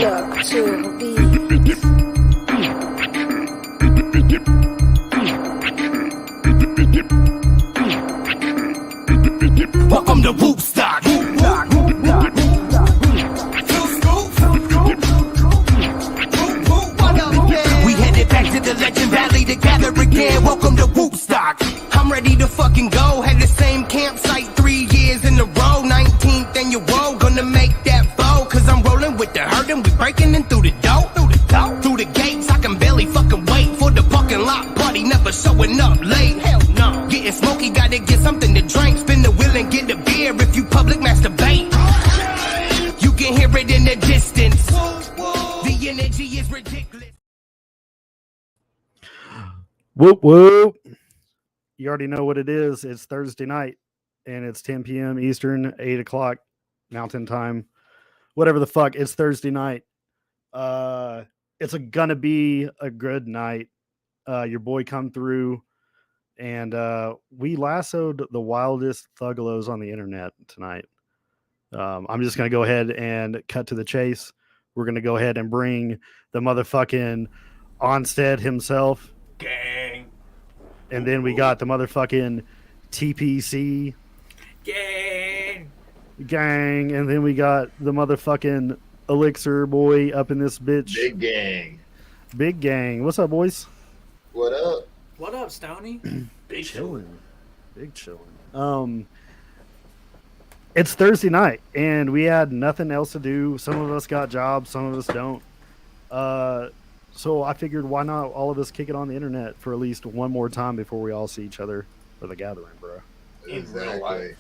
Look to be. Welcome to Woodstock. We headed back to the Legend Valley to gather again. Welcome to Woodstock. I'm ready to fucking go. Had the same campsite 3 years in a row. 19th annual, gonna make that bow. Cause I'm rolling with the herd and we breaking in through the door. Through the gates, I can barely fucking wait for the parking lot party. Never showing up late. Hell no. Getting smoky, gotta get something to drink. Spin the wheel and get a beer if you public masturbate. You can hear it in the distance. The energy is ridiculous. Whoop whoop. You already know what it is. It's Thursday night and it's 10 p.m. Eastern, 8 o'clock Mountain Time. Whatever the fuck. It's Thursday night. It's gonna be a good night. Your boy come through and we lassoed the wildest thuggalos on the internet tonight. I'm just gonna go ahead and cut to the chase. We're gonna go ahead and bring the motherfucking Onstead himself. Gang. And then we got the motherfucking TPC. Gang. And then we got the motherfucking Elixir boy up in this bitch. Big gang. What's up, boys? What up? What up, Stoney? Big chillin'. It's Thursday night, and we had nothing else to do. Some of us got jobs, some of us don't. So I figured, why not all of us kick it on the internet for at least one more time before we all see each other for the gathering, bro. Exactly.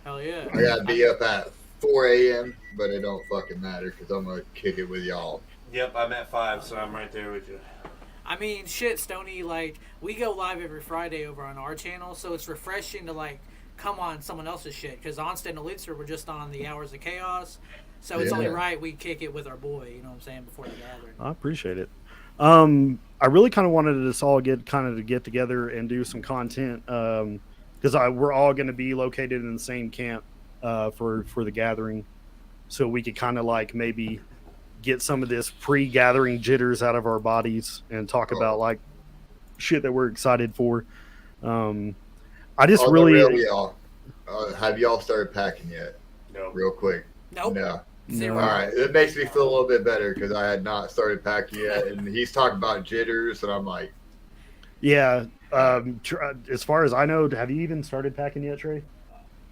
Hell yeah. I gotta be up at 4 a.m., but it don't fucking matter because I'm gonna kick it with y'all. Yep, I'm at 5, so I'm right there with you. I mean, shit, Stoney, like, we go live every Friday over on our channel, so it's refreshing to, like, come on someone else's shit, because Onstead and Elixir were just on the Hours of Chaos, so it's only right we kick it with our boy, you know what I'm saying, before the gathering. I appreciate it. I really kind of wanted us all get together and do some content, because we're all going to be located in the same camp for the gathering, so we could kind of like maybe get some of this pre-gathering jitters out of our bodies and talk about like shit that we're excited for. I just have y'all started packing yet? No. Real quick. Nope. No. Zero. All right. It makes me feel a little bit better because I had not started packing yet, and he's talking about jitters, and I'm like, yeah. As far as I know, have you even started packing yet, Trey?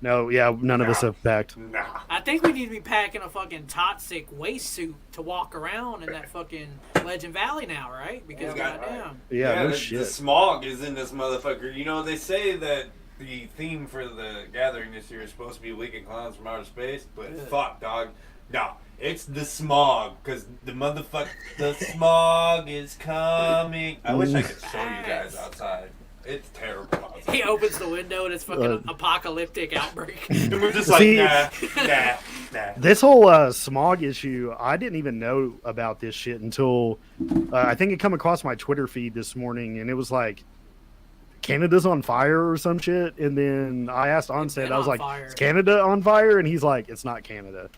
No. Yeah, none of us have packed. Nah. I think we need to be packing a fucking toxic waist suit to walk around in that fucking Legend Valley now, right? Because goddamn. Yeah, no the shit. smog is in this motherfucker. You know, they say that the theme for the gathering this year is supposed to be leaking clowns from outer space, but fuck, dog. No, it's the smog, because the smog is coming. I wish I could show you guys outside. It's terrible outside. He opens the window and it's fucking apocalyptic outbreak. And we're just like, See, nah. This whole smog issue, I didn't even know about this shit until I think it come across my Twitter feed this morning, and it was like, Canada's on fire or some shit. And then I asked Onstead, I was like, is Canada on fire? And he's like, it's not Canada.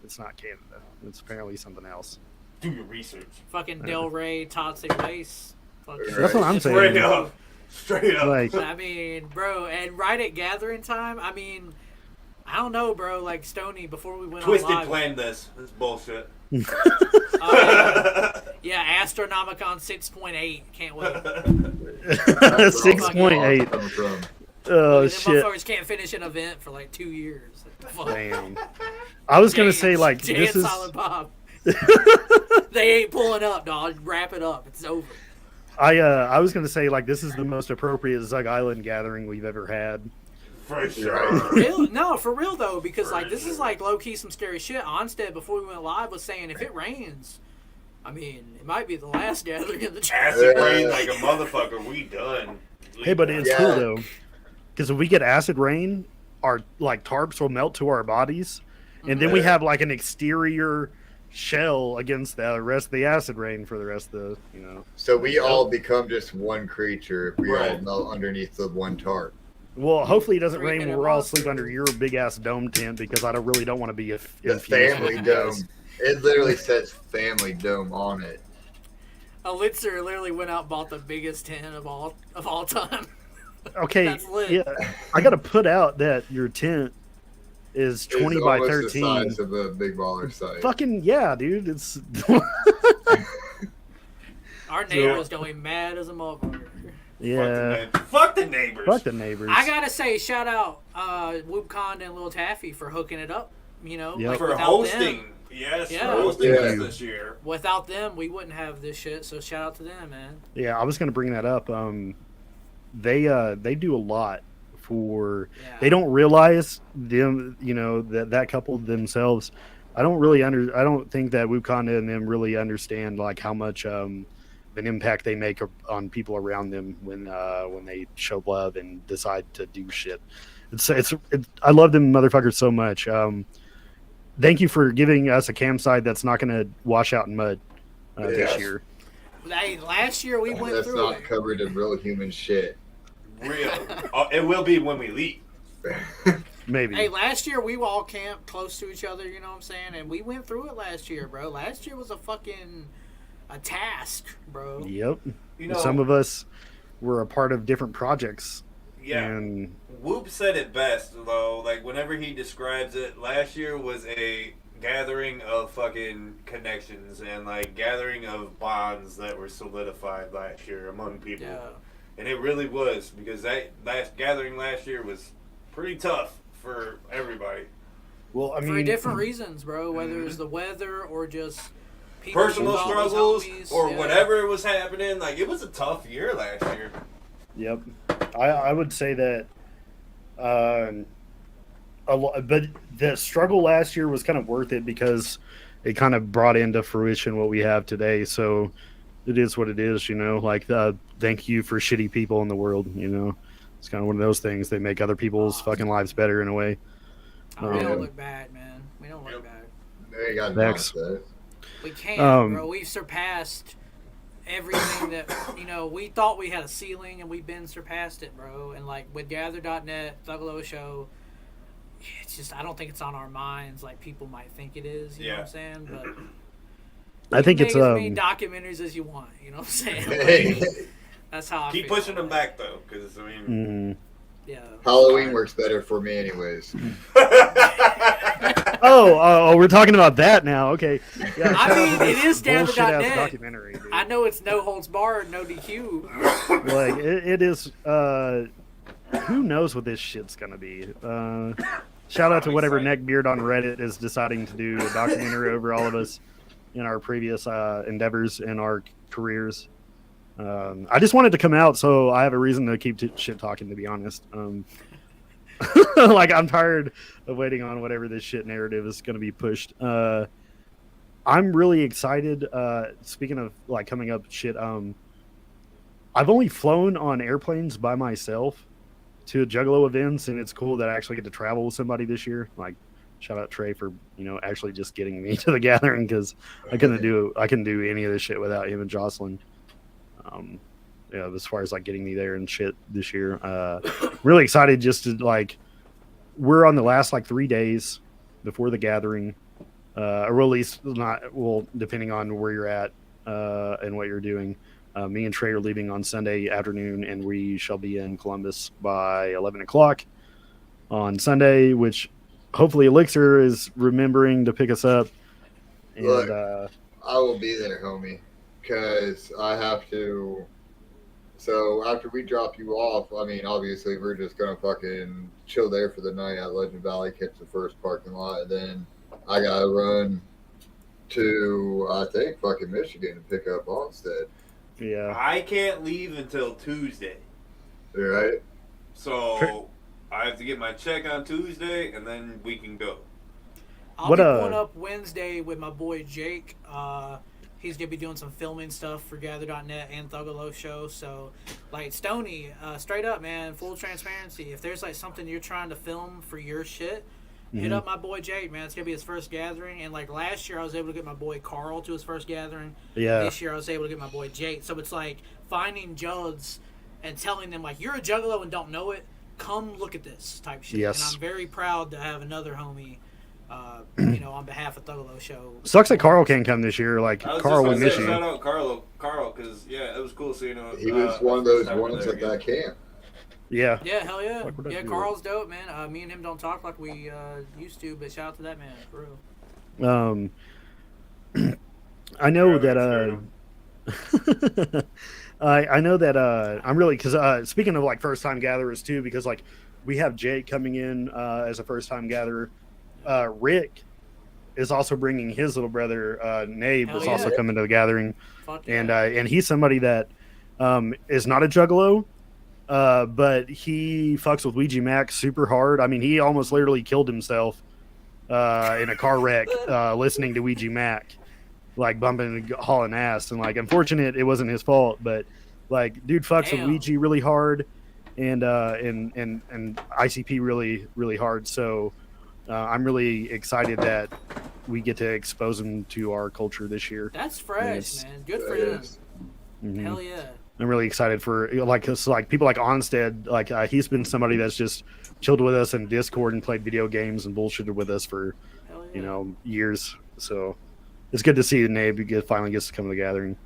It's not Canada. It's apparently something else. Do your research. Fucking Delray, toxic waste. That's what I'm saying. Straight up. Like, I mean, bro, and right at gathering time, I mean, I don't know, bro. Like Stoney, before we went Twisted on live, planned this. This is bullshit. yeah, Astronomicon 6.8. Can't wait. 6.8. Oh shit! Motherfuckers can't finish an event for like 2 years. Damn. I was gonna say like this is. Silent Bob. They ain't pulling up, dog. Wrap it up. It's over. I was gonna say like this is the most appropriate Zug Island gathering we've ever had. For sure. Real? No, for real though, because like this is like low key some scary shit. Onstead, before we went live, was saying if it rains, I mean, it might be the last gathering in the church. Acid rain like a motherfucker. We done. Hey, but it's cool though, because if we get acid rain, our like tarps will melt to our bodies, and then we have like an exterior shell against the rest of the acid rain for the rest of the, you know. So we all become just one creature if we all melt underneath the one tarp. Well, hopefully it doesn't rain when 3-minute we're all monster. asleep under your big ass dome tent because I really don't want to be The infused family with dome. guys. It literally says family dome on it. Elitzer literally went out and bought the biggest tent of all time. Okay, That's lit. yeah, I got to put out that your tent is 20 It's by almost 13. the size of a big baller site. Fucking yeah, dude. It's Our neighbors gonna be mad as a motherfucker. yeah. Fuck the neighbors. Fuck the neighbors. I gotta say, shout out Whoopconda and Lil Taffy for hooking it up. You know, Yep. like, For without hosting. them, Yes, Yeah. for hosting Yeah. us this year. without them, we wouldn't have this shit. So shout out to them, man. Yeah, I was gonna bring that up. They do a lot for. Yeah. They don't realize them. You know that couple themselves. I don't think that Wukanda and them really understand like how much an impact they make on people around them when they show love and decide to do shit. I love them motherfuckers so much. Thank you for giving us a campsite that's not going to wash out in mud this Yes. year. Hey, last year we went That's through not it. covered in real human shit. Real. It will be when we leave. Maybe. Hey, last year we all camped close to each other. You know what I'm saying? And we went through it last year, bro. Last year was a task, bro. Yep. You know, Some of us were a part of different projects. yeah. And Whoop said it best, though. Like, whenever he describes it, last year was a gathering of fucking connections and, like, gathering of bonds that were solidified last year among people. Yeah. And it really was, because that gathering last year was pretty tough for everybody. well, I mean, For different reasons, bro. Whether it's the weather or just people Personal who thought was struggles homies, or yeah. whatever was happening. Like, it was a tough year last year. Yep, I would say that. But the struggle last year was kind of worth it because it kind of brought into fruition what we have today. So it is what it is, you know. Like, thank you for shitty people in the world, you know. It's kind of one of those things. They make other people's fucking lives better in a way. We don't look bad, man. We don't look bad. They got Thanks. nonsense. We can't, bro. We've surpassed everything that, you know, we thought we had a ceiling and we've been surpassed it, bro. And, like, with Gather.net, THUGGALO show, it's just, I don't think it's on our minds like people might think it is, you know what I'm saying? But I think make it's as many documentaries as you want, you know what I'm saying? Hey, That's how I Keep feel pushing them about it. back, though, because, I mean... Yeah. Halloween works better for me anyways. Oh, we're talking about that now. Okay. Yeah, I shout out mean, to it this is bullshit-ass Gather.net. documentary, dude. I know it's no holds barred, no DQ. Like it is. Who knows what this shit's gonna be? Shout out to whatever neckbeard on Reddit is deciding to do a documentary over all of us in our previous endeavors in our careers. I just wanted to come out so I have a reason to keep shit talking. To be honest, like I'm tired of waiting on whatever this shit narrative is going to be pushed. I'm really excited. Speaking of like coming up shit, I've only flown on airplanes by myself to Juggalo events, and it's cool that I actually get to travel with somebody this year. Like, shout out Trey for actually just getting me to the gathering because I couldn't do any of this shit without him and Jocelyn. As far as like getting me there and shit this year, really excited just to like, we're on the last like 3 days before the gathering, or at least not, well, depending on where you're at and what you're doing. Me and Trey are leaving on Sunday afternoon, and we shall be in Columbus by 11 o'clock on Sunday, which hopefully Elixir is remembering to pick us up. And Look, I will be there, homie, because I have to. So after we drop you off, I mean, obviously we're just gonna fucking chill there for the night at Legend Valley, catch the first parking lot, and then I gotta run to, I think, fucking Michigan to pick up Onstead. yeah, I can't leave until Tuesday. Right? So I have to get my check on Tuesday, and then we can go. I'll What, be going up Wednesday with my boy Jake. He's going to be doing some filming stuff for Gather.net and THUGGALO show. So, like, Stoney, straight up, man, full transparency. If there's, like, something you're trying to film for your shit, hit up my boy Jake, man. It's going to be his first gathering. And, like, last year I was able to get my boy Carl to his first gathering. yeah. This year I was able to get my boy Jake. So it's, like, finding jugs and telling them, like, you're a juggalo and don't know it. come look at this type shit. Yes. And I'm very proud to have another homie, you know, on behalf of THUGGALO Show. Sucks that Carl can't come this year. Like I was Carl, just we gonna miss say, you. shout out Carl, because it was cool seeing him. He was one of those first time ones there at that camp. Yeah. Yeah, hell yeah. Like, we're Yeah, not Carl's dope, man. Me and him don't talk like we used to, but shout out to that man, for real. I know Yeah, that. I know that. I'm really because speaking of like first time gatherers too, because like we have Jake coming in as a first time gatherer. Rick is also bringing his little brother Nabe Hell is yeah. also coming to the gathering, Fuck yeah. and he's somebody that is not a juggalo. But he fucks with Ouija Mac super hard. I mean, he almost literally killed himself in a car wreck listening to Ouija Mac, like bumping and hauling ass. And like, unfortunate, it wasn't his fault, but like, dude fucks with Damn. Ouija really hard, and ICP really hard. So I'm really excited that we get to expose him to our culture this year. That's fresh, Yes. man. Good for That him. is. Mhm. Hell yeah. I'm really excited for like, cause like people like Onstead, like he's been somebody that's just chilled with us in Discord and played video games and bullshitted with us for Hell yeah. you know years. So it's good to see the Nabe finally gets to come to the gathering.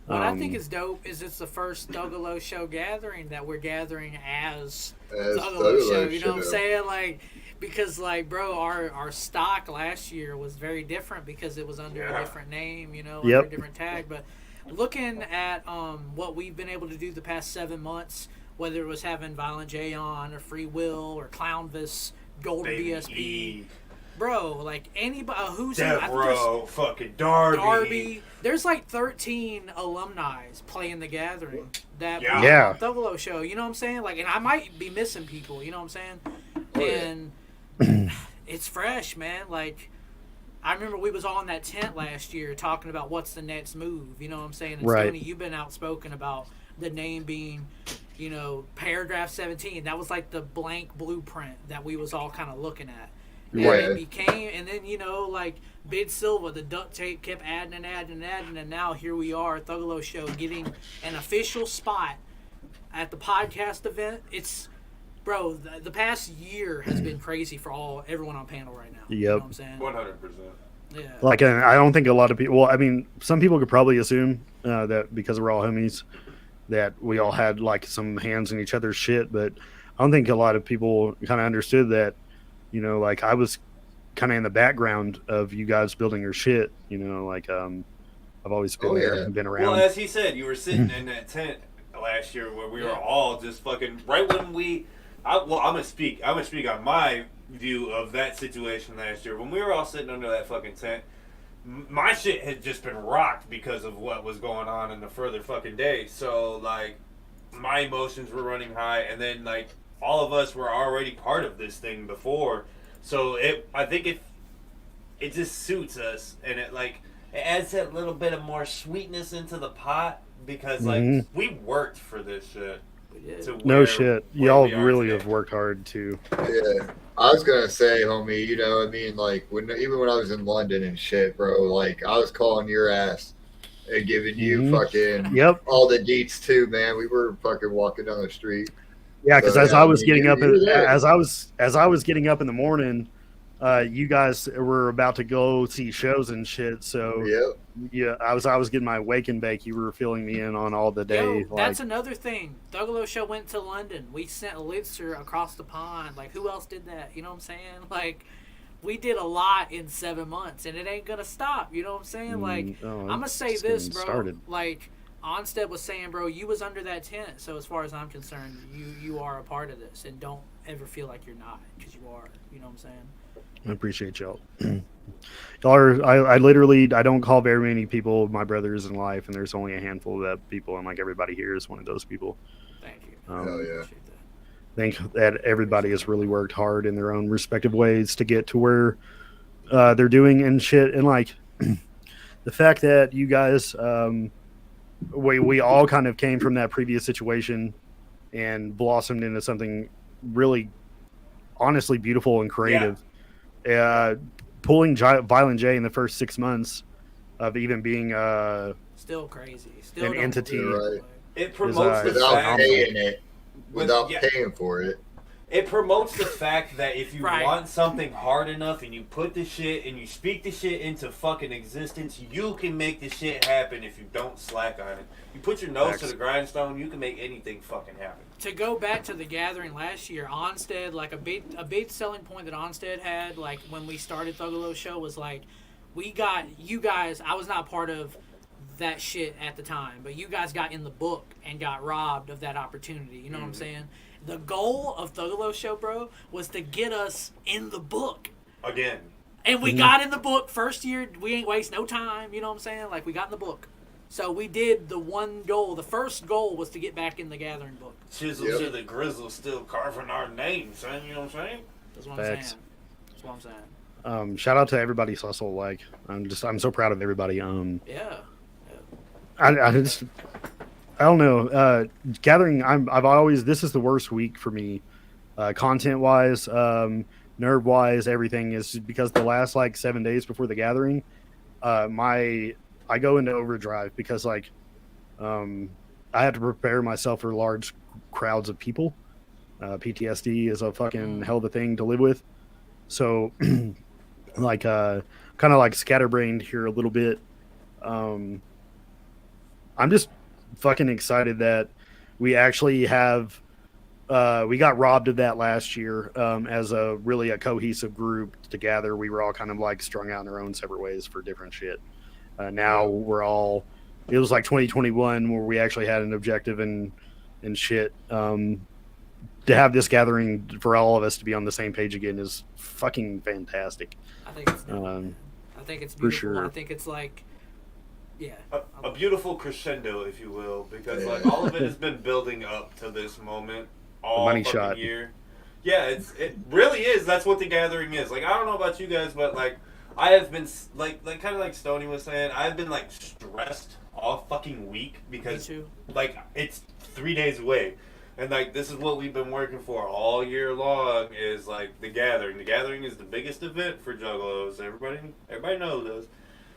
What I think is dope is it's the first THUGGALO Show gathering that we're gathering as As THUGGALO Show. THUGGALO You know what I'm Show. saying? Like, because like, bro, our stock last year was very different because it was under a different name, you know, under Yep. a different tag. But looking at what we've been able to do the past 7 months, whether it was having Violent J on or Free Will or Clownvis, Golden Baby BSP, E, bro, like anybody who's I think there's Devereaux, fucking Darby. There's like 13 alumni playing the gathering that Yeah. Yeah. THUGGALO Show. You know what I'm saying? Like, and I might be missing people. You know what I'm saying? Oh, yeah. And it's fresh, man. Like, I remember we was all in that tent last year talking about what's the next move. You know what I'm saying? And Right. Stoney, you've been outspoken about the name being, you know, paragraph 17. That was like the blank blueprint that we was all kind of looking at. And Right. it became, and then, you know, like Bid Silva, the duct tape kept adding, and now here we are, THUGGALO Show, getting an official spot at the podcast event. It's, bro, the past year has been crazy for everyone on panel right now. You know Yep. what I'm saying? 100%. Yeah. Like, I don't think a lot of people. Well, I mean, some people could probably assume that because we're all homies, that we all had like some hands in each other's shit. But I don't think a lot of people kind of understood that. You know, like I was kind of in the background of you guys building your shit. You know, like I've always been there yeah. and been around. Well, as he said, you were sitting in that tent last year where we were all just fucking right when I'm gonna speak on my view of that situation last year when we were all sitting under that fucking tent. My shit had just been rocked because of what was going on in the further fucking day. So like, my emotions were running high, and then like all of us were already part of this thing before. So I think it just suits us, and it adds that little bit of more sweetness into the pot because like we worked for this shit. to No where- shit. where Y'all we are really today. have worked hard too. Yeah, I was gonna say, homie, you know, I mean, like even when I was in London and shit, bro, like I was calling your ass and giving you Mhm. fucking Yep. all the deets too, man. We were fucking walking down the street. Yeah, because So, as yeah, I was I mean, getting you- up, you were there. as I was getting up in the morning, you guys were about to go see shows and shit. So Yep. yeah, I was getting my wake and bake. You were filling me in on all the day. Yo, like, that's another thing. THUGGALO Show went to London. We sent Elixir across the pond. Like, who else did that? You know what I'm saying? Like, we did a lot in 7 months, and it ain't gonna stop. You know what I'm saying? Like, oh, I'm gonna say it's this, getting bro. started. Like, Onstead was saying, bro, you was under that tent. So as far as I'm concerned, you are a part of this, and don't ever feel like you're not, because you are. You know what I'm saying? I appreciate y'all. Y'all are, I literally, I don't call very many people my brothers in life, and there's only a handful of that people, and like everybody here is one of those people. Thank you. Hell yeah. Appreciate that. Think that everybody has really worked hard in their own respective ways to get to where they're doing and shit. And like the fact that you guys, we all kind of came from that previous situation and blossomed into something really, honestly beautiful and creative. Pulling Violent J in the first 6 months of even being Still crazy. Still An don't entity. believe it. Right. It promotes the Without fact paying it, With- without yeah. paying for it. It promotes the fact that if you Right. want something hard enough and you put the shit and you speak the shit into fucking existence, you can make the shit happen if you don't slack on it. You put your nose to the grindstone, you can make anything fucking happen. To go back to the gathering last year, Onstead, like a big selling point that Onstead had, like when we started THUGGALO show, was like, we got you guys. I was not part of that shit at the time, but you guys got in the book and got robbed of that opportunity. You know what I'm saying? The goal of THUGGALO show, bro, was to get us in the book. Again. And we got in the book first year. We ain't waste no time. You know what I'm saying? Like, we got in the book. So we did the one goal. The first goal was to get back in the gathering book. Chisels to the grizzle still carving our names, son. You know what I'm saying? That's what I'm saying. That's what I'm saying. Shout out to everybody's hustle. Like, I'm so proud of everybody. Yeah. I don't know. Gathering, I've always, this is the worst week for me, content wise, nerve wise, everything is because the last like 7 days before the gathering, I go into overdrive because like, I have to prepare myself for large crowds of people. PTSD is a fucking hell of a thing to live with. So like, kind of like scatterbrained here a little bit. I'm just fucking excited that we actually have we got robbed of that last year as a really a cohesive group to gather. We were all kind of like strung out in our own separate ways for different shit. Now we're all, it was like 2021 where we actually had an objective and shit. To have this gathering for all of us to be on the same page again is fucking fantastic. I think it's I think it's beautiful. For sure. I think it's like, yeah, a beautiful crescendo, if you will, because like all of it has been building up to this moment all money fucking shot. year. Yeah, it really is. That's what the gathering is. Like, I don't know about you guys, but like I have been like kind of like Stoney was saying, I've been like stressed all fucking week because Me too. like it's 3 days away. And like this is what we've been working for all year long is like the gathering. The gathering is the biggest event for Juggalos. Everybody knows this.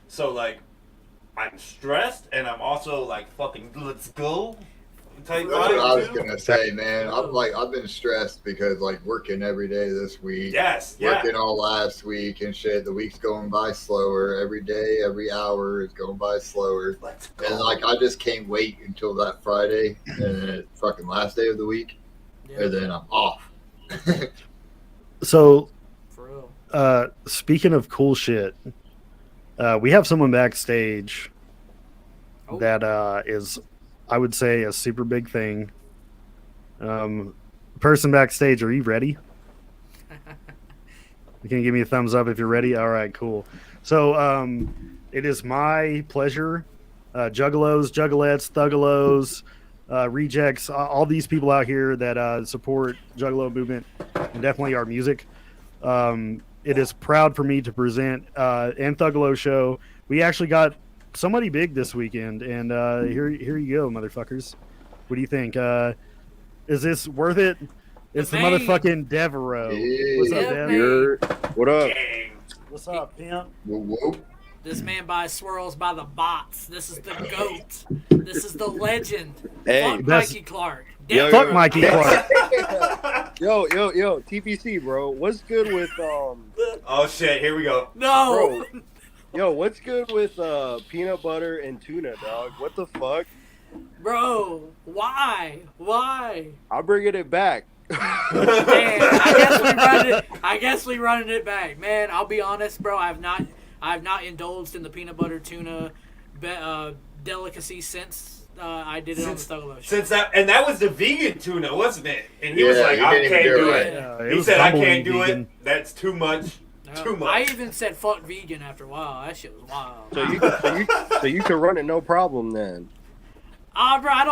So like I'm stressed and I'm also like fucking let's go type That's what I was vibe, gonna say, man. I've been stressed because like working every day this week. Yes, yeah. Working all last week and shit. The week's going by slower. Every day, every hour is going by slower. Let's go. And like I just can't wait until that Friday and it's fucking last day of the week. Yeah, And then I'm off. So, for real. speaking of cool shit, we have someone backstage that is, I would say, a super big thing. Person backstage, are you ready? You can give me a thumbs up if you're ready. All right, cool. So it is my pleasure, Juggalos, Juggalettes, Thuggalos, Rejects, all these people out here that support Juggalo movement and definitely our music. It is proud for me to present and Thuggalo show. We actually got somebody big this weekend, and here you go, motherfuckers. What do you think? Is this worth it? It's the main. motherfucking Devereaux. Yeah. What's up, Yeah, Dev? man. What up? Dang. What's up, pimp? Whoop, whoop. This man buys swirls by the bots. This is the GOAT. This is the legend. Hey, Fuck that's- Mikey Clark. Yo, Fuck yo. Mikey Clark. Yo, TPC, bro. What's good with Oh shit, here we go. No. Bro. Yo, what's good with peanut butter and tuna, dog? What the fuck? Bro, why? I'm bringing it back. Man, I guess we running it back. Man, I'll be honest, bro. I've not indulged in the peanut butter tuna delicacy since I did it on the Thuggalo show. Since that was the vegan tuna, wasn't it? And he was Yeah, like, you I didn't even can't do do it. it. Yeah, He was said, I humbling can't do vegan. it. That's too much. Too much. I even said fuck vegan after a while. That shit was wild. So you can run it no problem then. Bro, I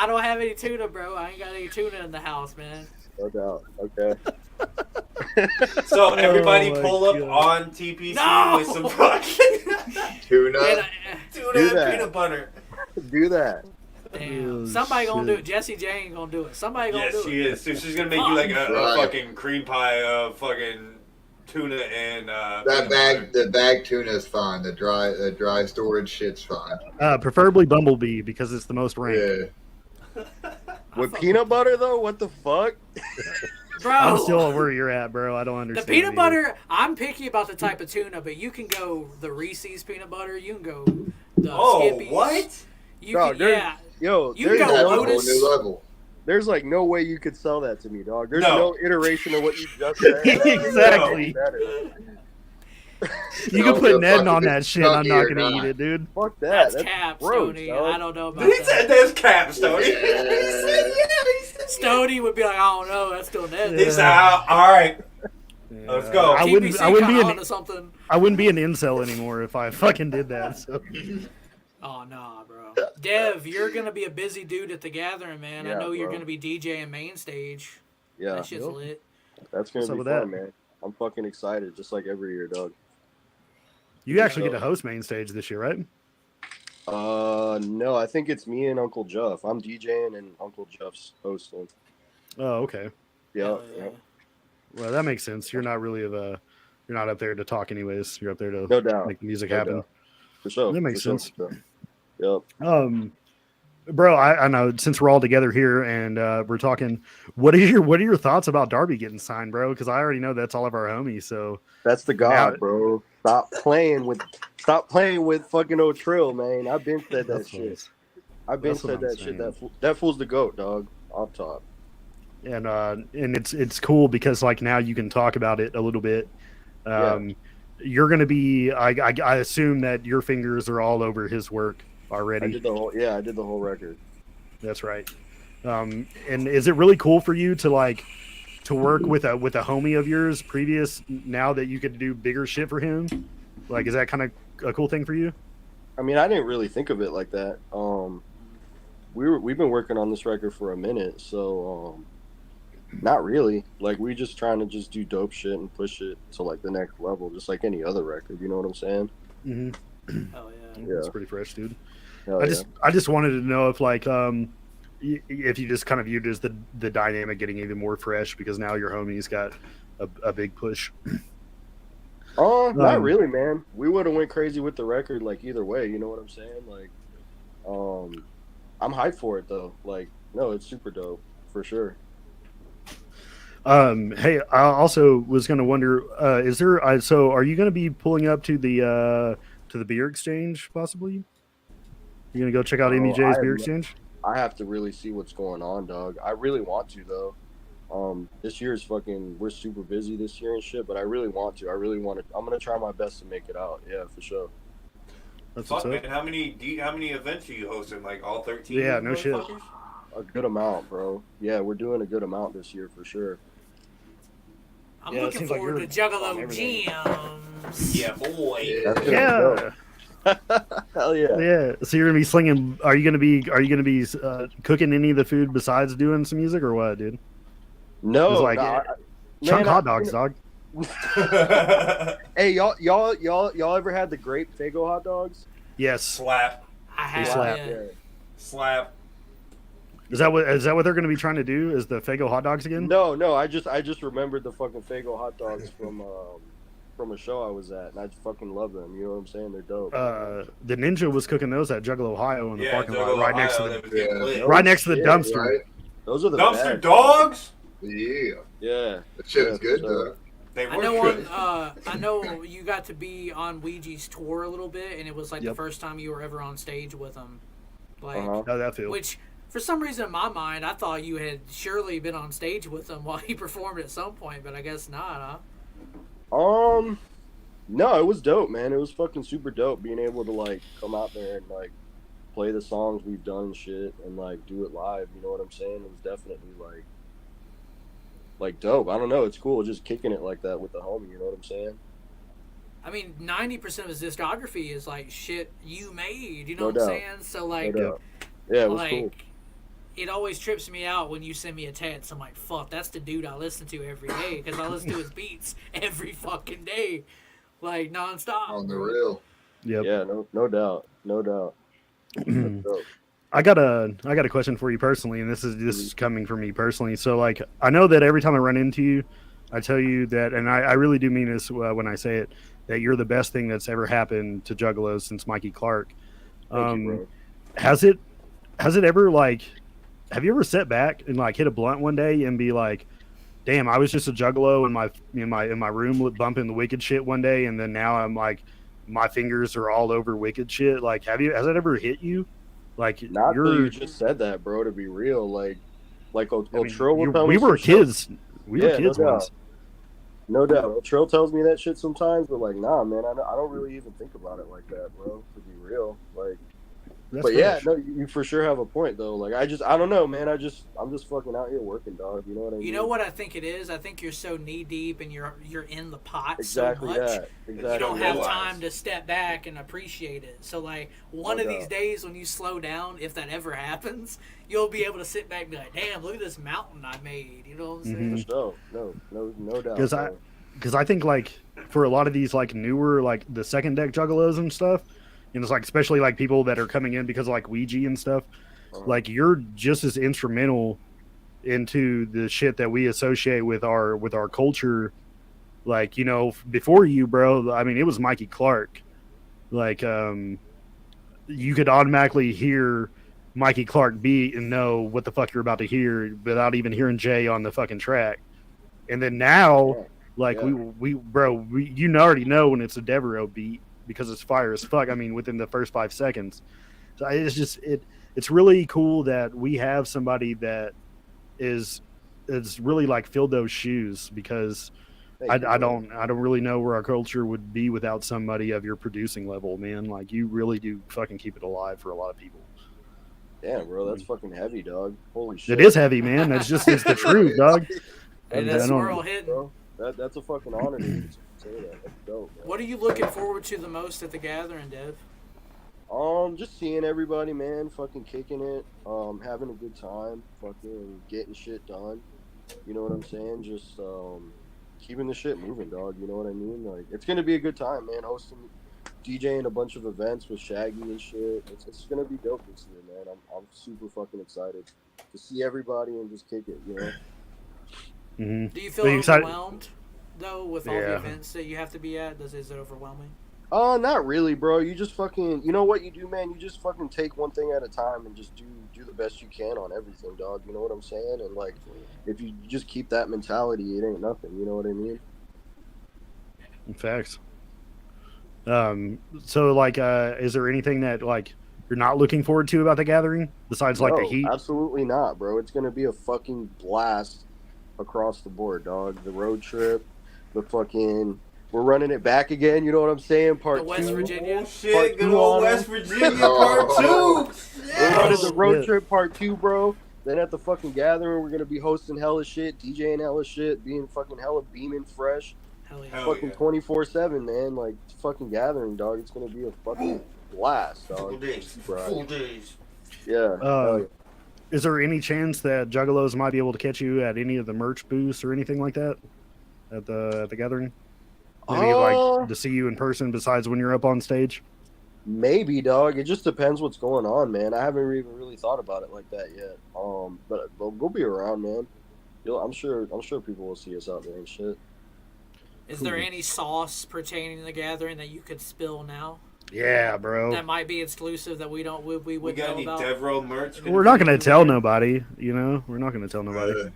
don't have any tuna, bro. I ain't got any tuna in the house, man. No doubt. Okay. So everybody Oh my pull up God. on TPC No! with some fucking Tuna. And, tuna Do and that. peanut butter. Do that. damn. Oh, Somebody gonna do shit. it. Jessie J ain't gonna do it. Somebody gonna Yes, do she it. is. So she's gonna make you like a Right. fucking cream pie of fucking tuna and That peanut bag, butter. the bag tuna is fine. The dry storage shit's fine. Preferably Bumblebee because it's the most ranked. Yeah. With peanut butter though, what the fuck? Bro, I'm still where you're at, bro. I don't the understand. peanut either. butter. I'm picky about the type of tuna, but you can go the Reese's peanut butter. You can go the Skippies. What? You Dog, can, yeah. Yo, You there's can go That's a whole Lotus. new level. there's like no way you could sell that to me, dog. There's No. no iteration of what you just said. Exactly. You can put Ned on that shit. I'm not gonna eat it, dude. Fuck that. That's cap, gross, Stoney. dog. I don't know about He that. said there's cap, Stoney. Stoney would be like, I don't know. That's still Ned. He said, all right. Let's go. I TBC wouldn't be kinda an onto something. I wouldn't be an incel anymore if I fucking did that. So. Oh, nah, bro. Dev, you're going to be a busy dude at the gathering, man. I Yeah, know you're bro. going to be DJing main stage. Yeah, That shit's lit. that's gonna What's up be with fun, that? man. I'm fucking excited, just like every year, dog. You actually get to host main stage this year, right? No, I think it's me and Uncle Jeff. I'm DJing and Uncle Jeff's hosting. Oh, okay. Yeah, Hell yeah. Well, that makes sense. You're not really you're not up there to talk anyways. You're up there to No doubt. make the music No happen. doubt. For sure. That makes for sense. Sure. Yep. Bro, I know since we're all together here and we're talking, what are your thoughts about Darby getting signed, bro? Because I already know that's all of our homies. So That's the god, Now- bro. Stop playing with fucking O'Trill, man. I've been said that That's shit. I've been that's what said I'm that shit. saying. That fool's the goat, dog. Off top. and it's cool because like now you can talk about it a little bit. You're gonna be I assume that your fingers are all over his work already. I did the whole record. That's right. And is it really cool for you to work with a homie of yours previous now that you could do bigger shit for him? Like, is that kind of a cool thing for you? I mean, I didn't really think of it like that. We've been working on this record for a minute, so not really. Like, we just trying to just do dope shit and push it to like the next level, just like any other record. You know what I'm saying? Mm-hmm. Oh, yeah. Yeah. That's pretty fresh, dude. Hell I just wanted to know if like if you just kind of viewed it as the dynamic getting even more fresh because now your homie's got a big push. Not really, man. We would have went crazy with the record, like either way. You know what I'm saying? Like, I'm hyped for it though. Like, no, it's super dope for sure. Hey, I also was going to wonder, is there? So, are you going to be pulling up to the beer exchange possibly? You gonna go check out Amy J's beer exchange? I have to really see what's going on, dog. I really want to though. This year's we're super busy this year and shit, but I really want to. I'm gonna try my best to make it out. Yeah, for sure. That's Fuck, what's man. up. How many events are you hosting? Like all 13? Yeah, no shit. motherfuckers? A good amount, bro. Yeah, we're doing a good amount this year for sure. I'm Yeah, it looking seems like forward to you're Juggalo on everything. Jams. Yeah, boy. That's gonna be Yeah, dope. Hell yeah. yeah. So you're gonna be slinging. Are you gonna be cooking any of the food besides doing some music or what, dude? No, It's like chunk hot dogs, dog. Hey, y'all ever had the grape Faygo hot dogs? Yes. Slap. I have, slap. yeah. Yeah. Slap. Is that what they're gonna be trying to do? Is the Faygo hot dogs again? No, I just remembered the fucking Faygo hot dogs from a show I was at, and I fucking love them. You know what I'm saying? They're dope. The Ninja was cooking those at Juggalo, Ohio, in the Yeah, parking Juggalo, lot, right next to Ohio, the that was getting Yeah. lit. right next to the Yeah, dumpster. Right? Those are the Dumpster best. dogs? Yeah. Yeah. That shit is Yeah, good for sure. though. They I were know good. I know you got to be on Ouija's tour a little bit, and it was like Yep. the first time you were ever on stage with him. Like, Uh-huh. How that feel? which for some reason in my mind, I thought you had surely been on stage with him while he performed at some point, but I guess not, huh? No, it was dope, man. It was fucking super dope being able to like come out there and like play the songs we've done and shit and like do it live. You know what I'm saying? It was definitely like dope. I don't know. It's cool just kicking it like that with the homie. You know what I'm saying? I mean, 90% of his discography is like shit you made. You know No what doubt. I'm saying? So like, No doubt. Yeah, it was like cool. it always trips me out when you send me a text. I'm like, fuck, that's the dude I listen to every day because I listen to his beats every fucking day, like nonstop. On the real. Yep. Yeah, no doubt. No doubt. That's dope. I got a question for you personally, and this is coming from me personally. So like, I know that every time I run into you, I tell you that, and I really do mean this when I say it, that you're the best thing that's ever happened to Juggalos since Mikey Clark. Thank you, bro. Has it ever like, have you ever sat back and like hit a blunt one day and be like, damn, I was just a juggalo in my room bumping the wicked shit one day, and then now I'm like, my fingers are all over wicked shit. Like, has that ever hit you? Like, Not till you just said that, bro. To be real, like Trill will tell me we were some shit. kids. We were kids once. No doubt. Trill tells me that shit sometimes, but like, nah, man, I don't really even think about it like that, bro. To be real, like. That's but fresh. yeah, no, you for sure have a point though. Like I don't know, man. I'm just fucking out here working, dog. You know what I mean? You know what I think it is? I think you're so knee deep and you're in the pot exactly so much. That. Exactly. You don't have time to step back and appreciate it. So like one of these days when you slow down, if that ever happens, you'll be able to sit back and be like, "Damn, look at this mountain I made." You know what I'm saying? No doubt. Because I think like for a lot of these like newer like the second deck juggalos and stuff. And it's like, especially like people that are coming in because of like Ouija and stuff, like you're just as instrumental into the shit that we associate with our culture. Like, you know, before you, bro, I mean, it was Mikey Clark. Like, you could automatically hear Mikey Clark beat and know what the fuck you're about to hear without even hearing Jay on the fucking track. And then now, like we you already know when it's a Devereaux beat. Because it's fire as fuck. I mean, within the first 5 seconds. So it's just it's really cool that we have somebody that is really like filled those shoes because I don't really know where our culture would be without somebody of your producing level, man. Like you really do fucking keep it alive for a lot of people. Damn, bro, that's fucking heavy, dog. Holy shit. It is heavy, man. It's the truth, dog. And that's swirl hitting. Bro, that's a fucking honor to say that. That's dope, man. What are you looking forward to the most at the gathering, Dev? Just seeing everybody, man, fucking kicking it, having a good time, fucking getting shit done. You know what I'm saying? Just keeping the shit moving, dog. You know what I mean? Like it's gonna be a good time, man. Hosting, DJing a bunch of events with Shaggy and shit. It's gonna be dope this year, man. I'm super fucking excited to see everybody and just kick it. You know? Mm-hmm. Do you feel overwhelmed though with all the events that you have to be at? Is it overwhelming? Not really, bro. You just fucking, you know what you do, man? You just fucking take one thing at a time and just do the best you can on everything, dog. You know what I'm saying? And like, if you just keep that mentality, it ain't nothing. You know what I mean? Facts. So like, is there anything that like you're not looking forward to about the gathering besides like the heat? Absolutely not, bro. It's gonna be a fucking blast across the board, dog. The road trip, the fucking. We're running it back again, you know what I'm saying? Part 2. West Virginia. Oh, shit, good old West Virginia part 2. We're running the road trip part 2, bro. Then at the fucking gathering, we're going to be hosting hella shit, DJing hella shit, being fucking hella beaming fresh. Hell yeah. Fucking 24/7, man. Like, fucking gathering, dog. It's going to be a fucking blast, dog. Full days. Yeah. Is there any chance that Juggalos might be able to catch you at any of the merch booths or anything like that at the gathering? Maybe like to see you in person besides when you're up on stage? Maybe, dog. It just depends what's going on, man. I haven't even really thought about it like that yet. But we'll be around, man. I'm sure people will see us out there and shit. Is there any sauce pertaining to the gathering that you could spill now? Yeah, bro. That might be exclusive that we wouldn't got know any about. Devereaux merch? We're not gonna tell nobody, you know. We're not gonna tell nobody.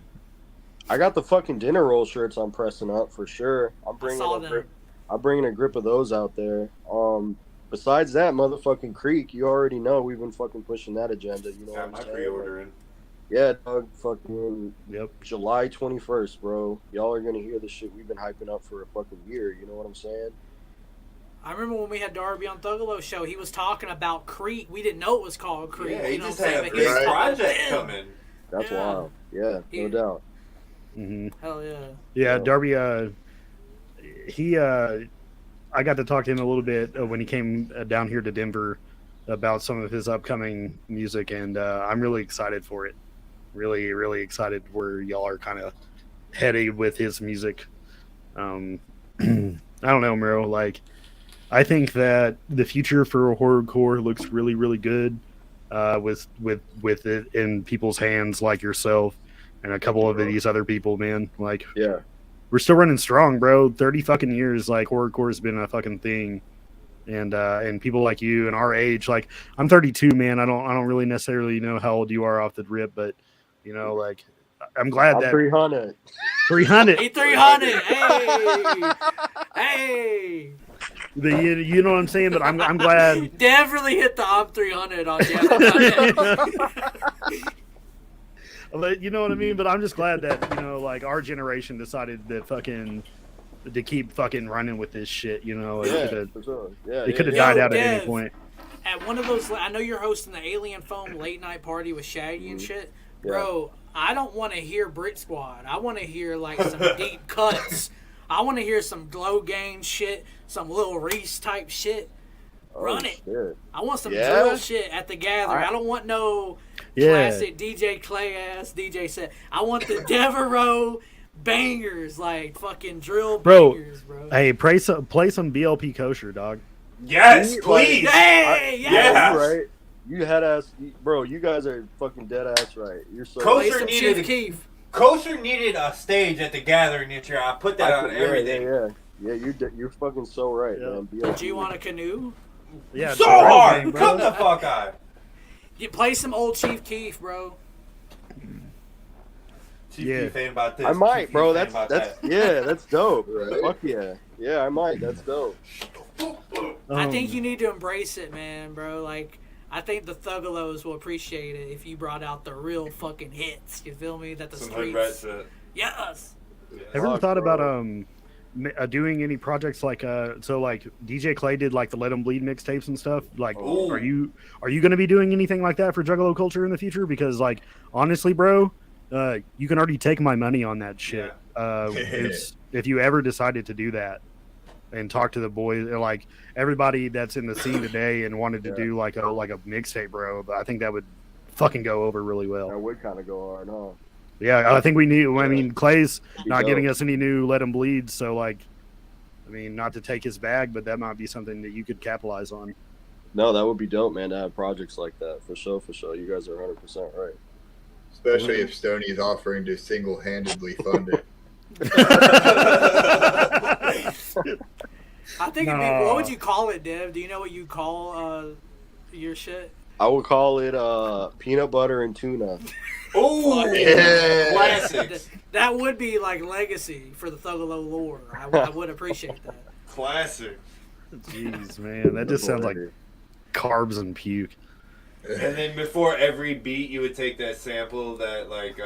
I got the fucking dinner roll shirts I'm pressing up for sure. I'm bringing a grip of those out there. Besides that, motherfucking Creek, you already know we've been fucking pushing that agenda. You know got what I'm my saying? pre-order in. Yeah, dog. Fucking Yep. July 21st, bro. Y'all are gonna hear the shit we've been hyping up for a fucking year. You know what I'm saying? I remember when we had Darby on THUGGALO show, he was talking about Creek. We didn't know it was called Creek. Yeah, you he know just what I'm had saying? a But he was big talking project about coming. That's wild. Yeah, no doubt. Mm-hmm. Hell yeah. Yeah, Darby. I got to talk to him a little bit when he came down here to Denver about some of his upcoming music, and I'm really excited for it. Really, really excited where y'all are kind of headed with his music. I don't know, Miro. Like, I think that the future for horrorcore looks really, really good with it in people's hands, like yourself and a couple of these other people, man. Like, yeah, we're still running strong, bro. 30 fucking years, like horrorcore has been a fucking thing, and people like you and our age, like I'm 32, man. I don't really necessarily know how old you are off the rip, but you know, like I'm glad that 300. 300. Hey, 300. Hey, hey. You know what I'm saying? But I'm glad. Dev really hit the I'm 300 on Jeff. But you know what I mean? But I'm just glad that, you know, like our generation decided to keep fucking running with this shit, you know. Yeah, for sure. Yeah, It could have Yo, died out at Dev. any point. At one of those, I know you're hosting the Alien Foam late night party with Shaggy and shit. Yeah. Bro, I don't want to hear Brit Squad. I want to hear like some deep cuts. I want to hear some Glow Gang shit, some Lil Reese type shit. Run it. Shit. I want some Yeah? drill shit at the Gather. I don't want no Yeah. classic DJ Clay ass DJ set. I want the Devereaux bangers, like fucking drill Bro, bangers, bro. Hey, play some BLP kosher, dog. Yes, please. Hey, Yeah. yes. You right. You head ass, bro. You guys are fucking dead ass right. You're so. Play Kosher some needed Chief Keef. Kosher needed a stage at the Gathering this year. I put that on everything. Yeah, you're fucking so right, Yeah. man. Do you want a canoe? Yeah, So it's a great hard. game, bro. Come the fuck on. You play some old Chief Keef, bro. Chief Yeah. Keef ain't about this. I might, Chief bro. Keef ain't about That's that. yeah, that's dope. Right. Fuck yeah, yeah. I might. That's dope. I think you need to embrace it, man, bro. Like, I think the Thuggalos will appreciate it if you brought out the real fucking hits. You feel me? That the Some hood rat streets. shit. Yes. Ever Fuck, thought about bro. doing any projects like so like DJ Clay did like the Let 'Em Bleed mixtapes and stuff? Like, Ooh. are you going to be doing anything like that for Juggalo culture in the future? Because like honestly, bro, you can already take my money on that shit. It's if you ever decided to do that and talk to the boys, like everybody that's in the scene today and wanted to do like a mixtape, bro. But I think that would fucking go over really well. That would kind of go hard, huh? Yeah, I think we need. I mean, Clay's Be not dope. giving us any new Let 'Em Bleed, so like, I mean, not to take his bag, but that might be something that you could capitalize on. No, that would be dope, man. To have projects like that, for sure, for sure. You guys are 100% right. Especially if Stoney's offering to single-handedly fund it. I think it'd be, No. what would you call it, Dev? Do you know what you call your shit? I would call it peanut butter and tuna. Oh, Yeah. classics. That would be like legacy for the Thuggalo lore. I would appreciate that. Classic. Jeez, man, that just sounds like carbs and puke. And then before every beat, you would take that sample that like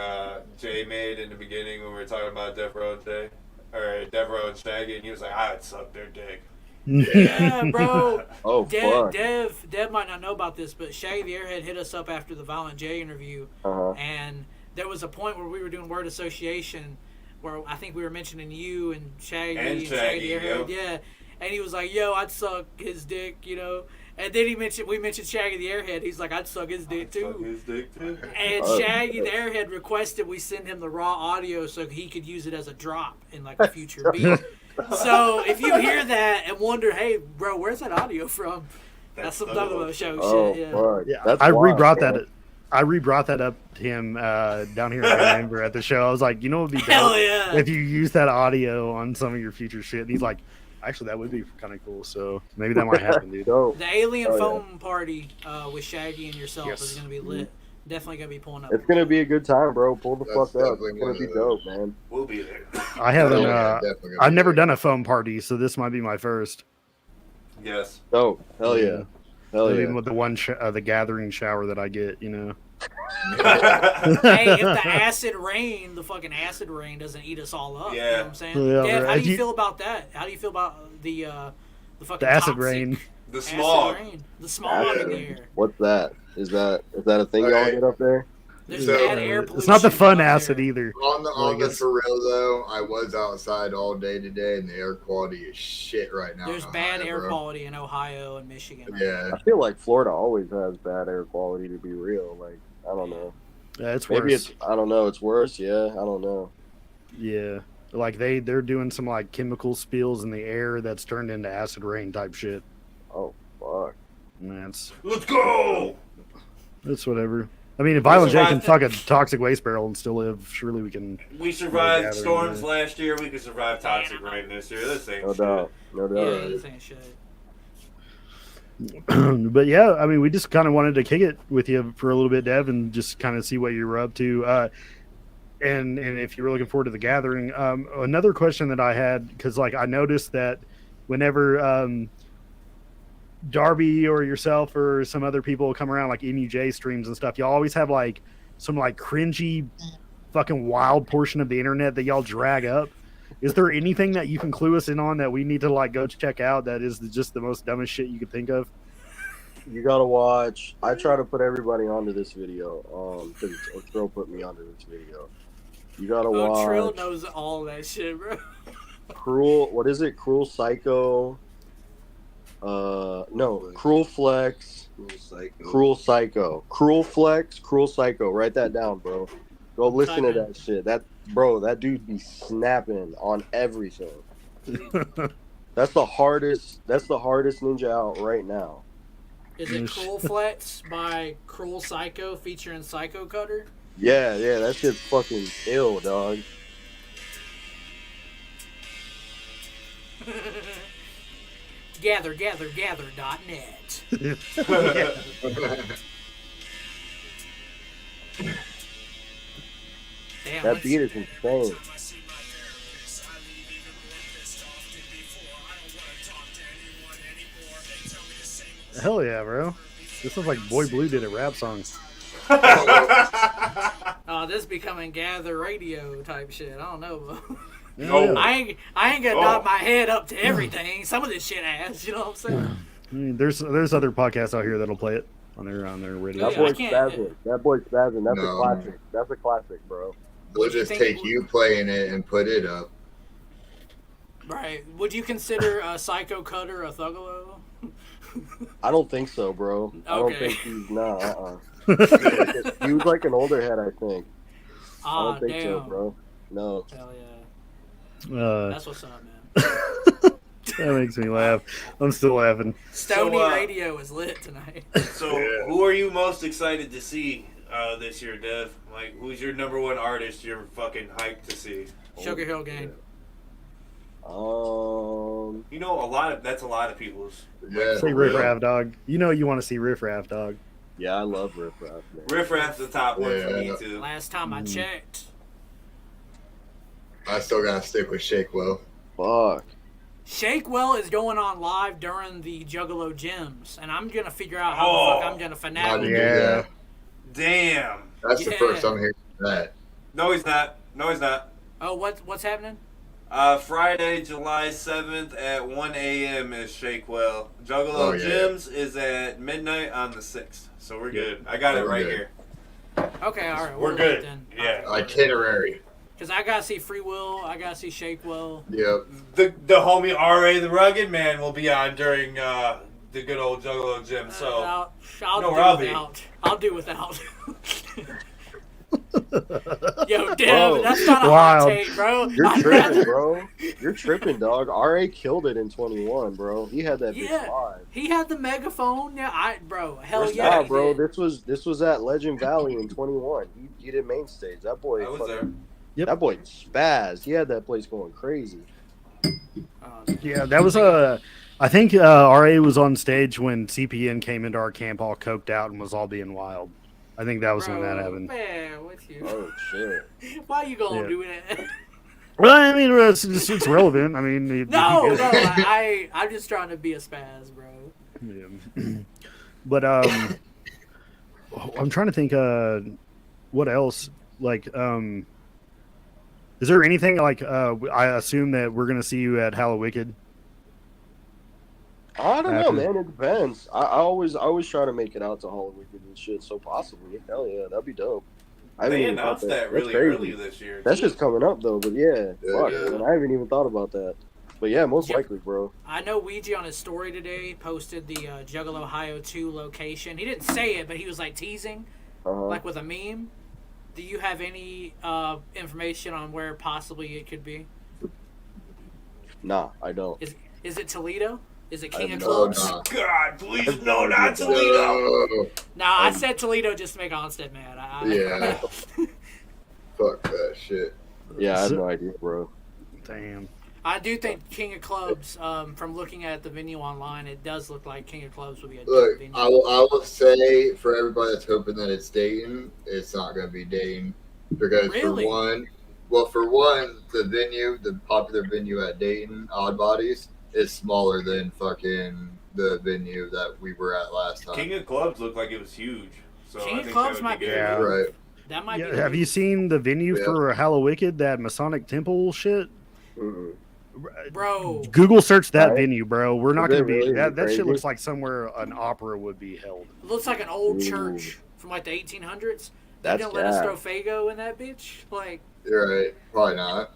Jay made in the beginning when we were talking about Devereaux and Jay, or Devereaux and Shaggy, and he was like, "I would suck their dick." Yeah, bro. Oh, fuck. Dev might not know about this, but Shaggy the Airhead hit us up after the Violent J interview, Uh-huh. and there was a point where we were doing word association, where I think we were mentioning you and Shaggy And the Shaggy, Airhead, yep. yeah. And he was like, "Yo, I'd suck his dick," you know. And then we mentioned Shaggy the Airhead. He's like, "I'd suck his dick Suck too." his dick too. And Oh, Shaggy the Airhead requested we send him the raw audio so he could use it as a drop in like a future beat. So if you hear that and wonder, hey, bro, where's that audio from? That's some Thuggalo show Oh, shit. Yeah. fuck. Yeah, That's I wild, rebrought bro. that. I rebrought that up to him down here in Denver at the show. I was like, you know, what would be Hell dope yeah. if you use that audio on some of your future shit. And he's like, actually, that would be kind of cool. So maybe that might happen, dude. Dope. The Alien Oh, yeah. Foam party with Shaggy and yourself Yes. is gonna be lit. Definitely gonna be pulling up. It's gonna be a good time, bro. Pull the That's fuck up. definitely It's one gonna of be those. dope, man. We'll be there. I haven't. Definitely gonna I've be never there. done a foam party, so this might be my first. Yes. Dope. Hell yeah. Hell Even yeah. with the the gathering shower that I get, you know. Hey, if the acid rain, the fucking acid rain doesn't eat us all up. You know Yeah. what I'm saying? Yeah, Dev, how right. do you You- feel about that? How do you feel about the fucking The acid toxic rain. The acid smog. rain? The smog in the air. What's that? Is that a thing y'all Okay. get up there? There's So- bad air pollution. It's not the fun out acid there. either. On Like, the it's- for real though, I was outside all day today, and the air quality is shit right now. There's in bad Ohio, air bro. quality in Ohio and Michigan. right Yeah, I feel like Florida always has bad air quality. To be real, like I don't know. Yeah, it's Maybe worse. it's I don't know. It's worse. Yeah, I don't know. Yeah, like they're doing some like chemical spills in the air that's turned into acid rain type shit. Oh fuck. Man, it's Let's go. whatever. I mean, if Violent J can survived- fuck a toxic waste barrel and still live, surely we can. We survived Gathering, storms yeah. last year. We could survive toxic rain this year. This ain't No shit. doubt. No doubt. Yeah, this ain't shit. But yeah, I mean, we just kind of wanted to kick it with you for a little bit, Dev, and just kind of see what you were up to. and if you were looking forward to the gathering, another question that I had, because like I noticed that whenever Darby or yourself or some other people come around like NUJ streams and stuff, y'all always have like some like cringy fucking wild portion of the internet that y'all drag up. Is there anything that you can clue us in on that we need to like go check out that is just the most dumbest shit you could think of? You gotta watch. I try to put everybody onto this video, because Trill put me onto this video. You gotta watch. Trill knows all that shit, bro. Cruel. What is it? Cruel Psycho. No, Cruel Flex. Cruel Psycho. Cruel Flex. Cruel Psycho. Write that down, bro. Go listen to that shit. That dude be snapping on everything. That's the hardest ninja out right now. Is it Cruel Flex by Cruel Psycho featuring Psycho Cutter? Yeah, that shit's fucking ill, dog. Gather.net. Damn, That beat is insane. Hell yeah, bro. This sounds like Boy Blue did a rap song. Oh, this becoming Gather radio type shit. I don't know, bro. No. I ain't gonna nod my head up to everything. Some of this shit ass, you know what I'm saying? I mean, there's other podcasts out here that'll play it on their radio. That boy's spazzing. That's a classic. That's a classic, bro. We'll just take you playing it and put it up. Right. Would you consider Psycho Cutter a Thuggalo? I don't think so, bro. I don't Okay. think he's He was like an older head, I think. I don't think so, bro. No. Hell yeah. That's what's up, man. That makes me laugh. I'm still laughing. Stony Radio is lit tonight. So, who are you most excited to see this year, Dev? Like, who's your number one artist you're fucking hyped to see? Sugar Hill Gang. You know, that's a lot of people's. Yeah, Say Riff Raff, dog. You know you want to see Riff Raff, dog. Yeah, I love Riff Raff, man. Riff Raff's the top one for me, too. Last time I checked. I still gotta stick with Shakewell. Fuck. Shakewell is going on live during the Juggalo gyms, and I'm gonna figure out how the fuck I'm gonna finagle. Yeah. Damn. That's the first I'm hearing that. No, he's not. Oh, what's happening? Friday, July 7th at 1 a.m. is Shakewell. Juggalo Gyms is at midnight on the 6th. So we're good. I got it right here. Okay, all right. We're good. Then. Yeah. Itinerary. Because I gotta see Free Will, I gotta see Shakewell. Yep. The homie R.A. the Rugged Man will be on during the good old Juggalo Gym. So I'll do without. Yo, damn, that's not a hot take, bro. You're tripping, bro. You're tripping, dog. RA killed it in 21, bro. He had that bitch live. He had the megaphone. Yeah, hell Nah, yeah, bro. This was at Legend Valley in 21. He did main stage. That boy. I was there. Yep. That boy spazzed. He had that place going crazy. Yeah, that was I think RA was on stage when CPN came into our camp all coked out and was all being wild. I think that was when that happened. Man, what's you? Oh shit! Why you gonna do that? Well, I mean, it's relevant. I mean, I'm just trying to be a spaz, bro. Yeah. But I'm trying to think. What else? Like, is there anything like? I assume that we're gonna see you at Hallowicked. I don't know, man. It depends. I always try to make it out to Halloween and shit. So possibly, hell yeah, that'd be dope. They announced that really early this year. That's just coming up though, but yeah, fuck, man, I haven't even thought about that. But yeah, most likely, bro. I know Ouija on his story today posted the Juggalo Ohio 2 location. He didn't say it, but he was like teasing, like with a meme. Do you have any information on where possibly it could be? Nah, I don't. Is it Toledo? Is it King of Clubs? God, please, no, not Toledo. Nah, I said Toledo just to make Onstead mad. Yeah. Fuck that shit. Yeah, I have no idea, bro. Damn. I do think King of Clubs, from looking at the venue online, it does look like King of Clubs would be a Look, venue. I will say for everybody that's hoping that it's Dayton, it's not going to be Dayton. because Really? for one, the popular venue at Dayton, Odd Bodies, is smaller than fucking the venue that we were at last time. King of Clubs looked like it was huge. So King I of think Clubs that would might be be good. Yeah. the move. Right. That might be. Yeah, The have you move. seen the venue Yeah. for Hallowicked, that Masonic Temple shit? Mm-mm. Bro? Google search that Right. venue, bro. We're not Is going it to be really? Is that. it That shit crazy? looks like somewhere an opera would be held. It looks like an old Ooh. church from like the 1800s. They That's didn't let us gas. throw Fago in that bitch. Like, You're right. Probably not.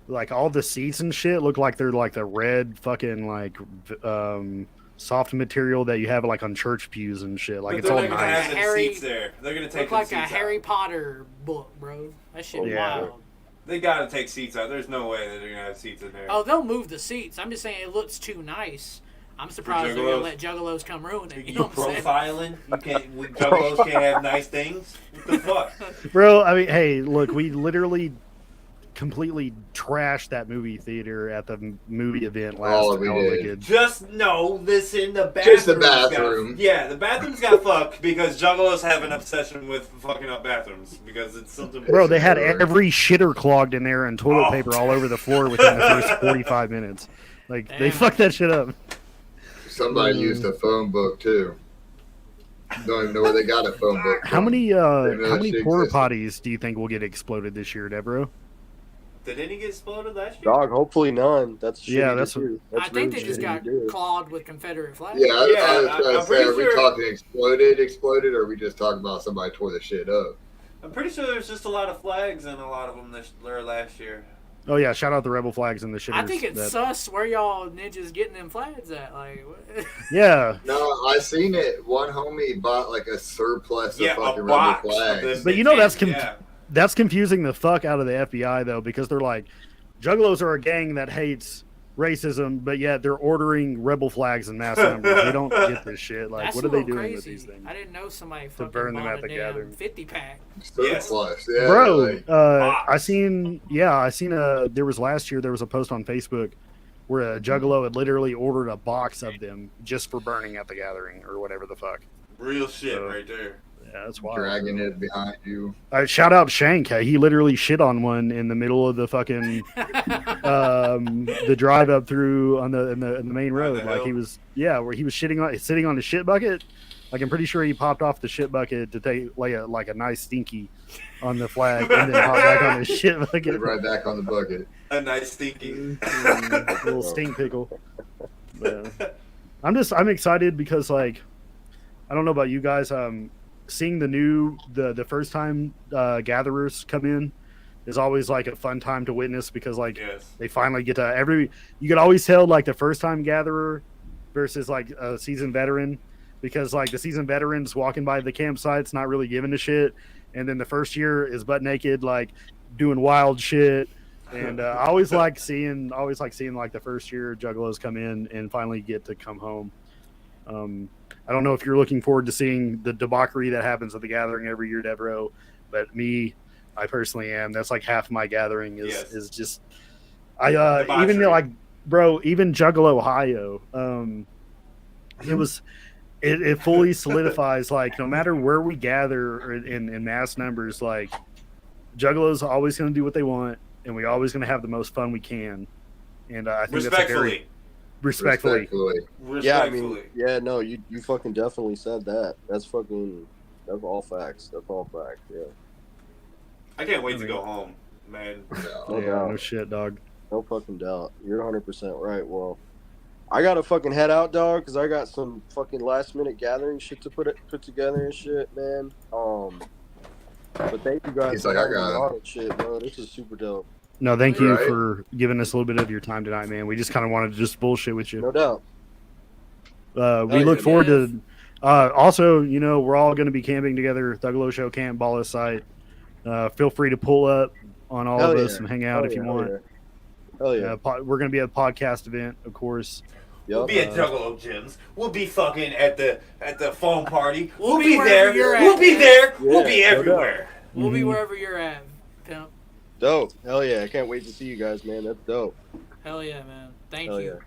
Like all the seats and shit look like they're like the red fucking like soft material that you have like on church pews and shit. Like But it's they're all not gonna have nice. the Harry- seats there. They're gonna take look the like a seats Harry out. Potter book, bro. That shit Yeah. wild. They gotta take seats out. There's no way that they're gonna have seats in there. Oh, they'll move the seats. I'm just saying it looks too nice. I'm surprised they're gonna Juggalos? let Juggalos come ruin it. You You know what I'm saying? profiling? You can't. Juggalos can't have nice things. What the fuck? Bro, I mean, hey, look, we literally completely trashed that movie theater at the movie event last Oh, we did. Hallowicked. Just know, listen, the bathroom. Just the bathroom. Yeah, the bathrooms got fucked because Juggalos have an obsession with fucking up bathrooms because it's something. Bro, they had Sure. every shitter clogged in there and toilet Oh. paper all over the floor within the first 45 minutes. Like, they Damn. fucked that shit up. Somebody used a phone book too. Don't even know where they got a phone book. How from. many Didn't know how that many shit porta existed. potties do you think will get exploded this year, Devereaux? Did any get exploded last year? Dog, hopefully none. That's shitty Yeah, to that's do. That's I think really they just shitty got to do. clawed with Confederate flags. Yeah, I was trying I'm to say, pretty are we sure- talking exploded, or are we just talking about somebody tore the shit up? I'm pretty sure there's just a lot of flags and a lot of them this last year. Oh yeah, shout out the rebel flags and the shitters. I think it's that- sus where y'all ninjas getting them flags at. Like, what? Yeah, No, I seen it. One homie bought like a surplus Yeah, of a fucking box rebel of flags. this. but you know that's Yeah. that's confusing the fuck out of the FBI though, because they're like, Juggalos are a gang that hates racism, but yet they're ordering rebel flags in mass numbers. They don't get this shit. Like, That's what a are they little doing crazy. with these things? I didn't know somebody fucking burn them bought at a the damn gathering. 50-pack. Surplus, yeah. Bro, like, I seen there was last year there was a post on Facebook where a Juggalo had literally ordered a box of them just for burning at the gathering or whatever the fuck. Real shit So- right there. Yeah, that's wild. dragging it behind you. Shout out Shank. He literally shit on one in the middle of the fucking the drive up through on the in the main road. the Like he hill? was where he was sitting on the shit bucket. Like I'm pretty sure he popped off the shit bucket to lay a nice stinky on the flag and then popped back on the shit bucket. Get right back on the bucket. A nice stinky. A little stink pickle. But, I'm excited because like I don't know about you guys. Seeing the first time gatherers come in is always like a fun time to witness because like Yes. they finally get to you can always tell like the first time gatherer versus like a seasoned veteran because like the seasoned veterans walking by the campsites not really giving a shit, and then the first year is butt naked like doing wild shit. And I always like seeing like the first year Juggalos come in and finally get to come home. I don't know if you're looking forward to seeing the debauchery that happens at the gathering every year, Devereaux, but I personally am. That's like half my gathering Yes. is just even like bro, even Juggalo Ohio, it fully solidifies like no matter where we gather or in mass numbers, like Juggalo's always going to do what they want, and we always going to have the most fun we can. And I think that's a very respectfully. Yeah, I mean, yeah, no, you fucking definitely said that. That's all facts. That's all facts. Yeah. I can't wait to go home, man. No Yeah, doubt. no shit, dog. No fucking doubt. You're 100% right. Well, I gotta fucking head out, dog, because I got some fucking last minute gathering shit to put together and shit, man. But thank you guys He's for like, I having me got it. on and shit, bro. This is super dope. No, thank you Right. for giving us a little bit of your time tonight, man. We just kind of wanted to just bullshit with you. No doubt. We look yeah, forward to. Also, you know, we're all going to be camping together. Thuggalo Show Camp, Bala site. Feel free to pull up on all Hell of yeah. us and hang out if you Hell want. yeah. Hell yeah. We're going to be at a podcast event, of course. We'll Yup. be at Juggalo gyms. We'll be fucking at the foam party. We'll We'll be be wherever there. you're at. We'll be there. We'll be Yeah, no everywhere. We'll be Mhm. wherever you're at, pimp. Dope. Hell yeah. I can't wait to see you guys, man. That's dope. Hell yeah, man. Thank Hell you.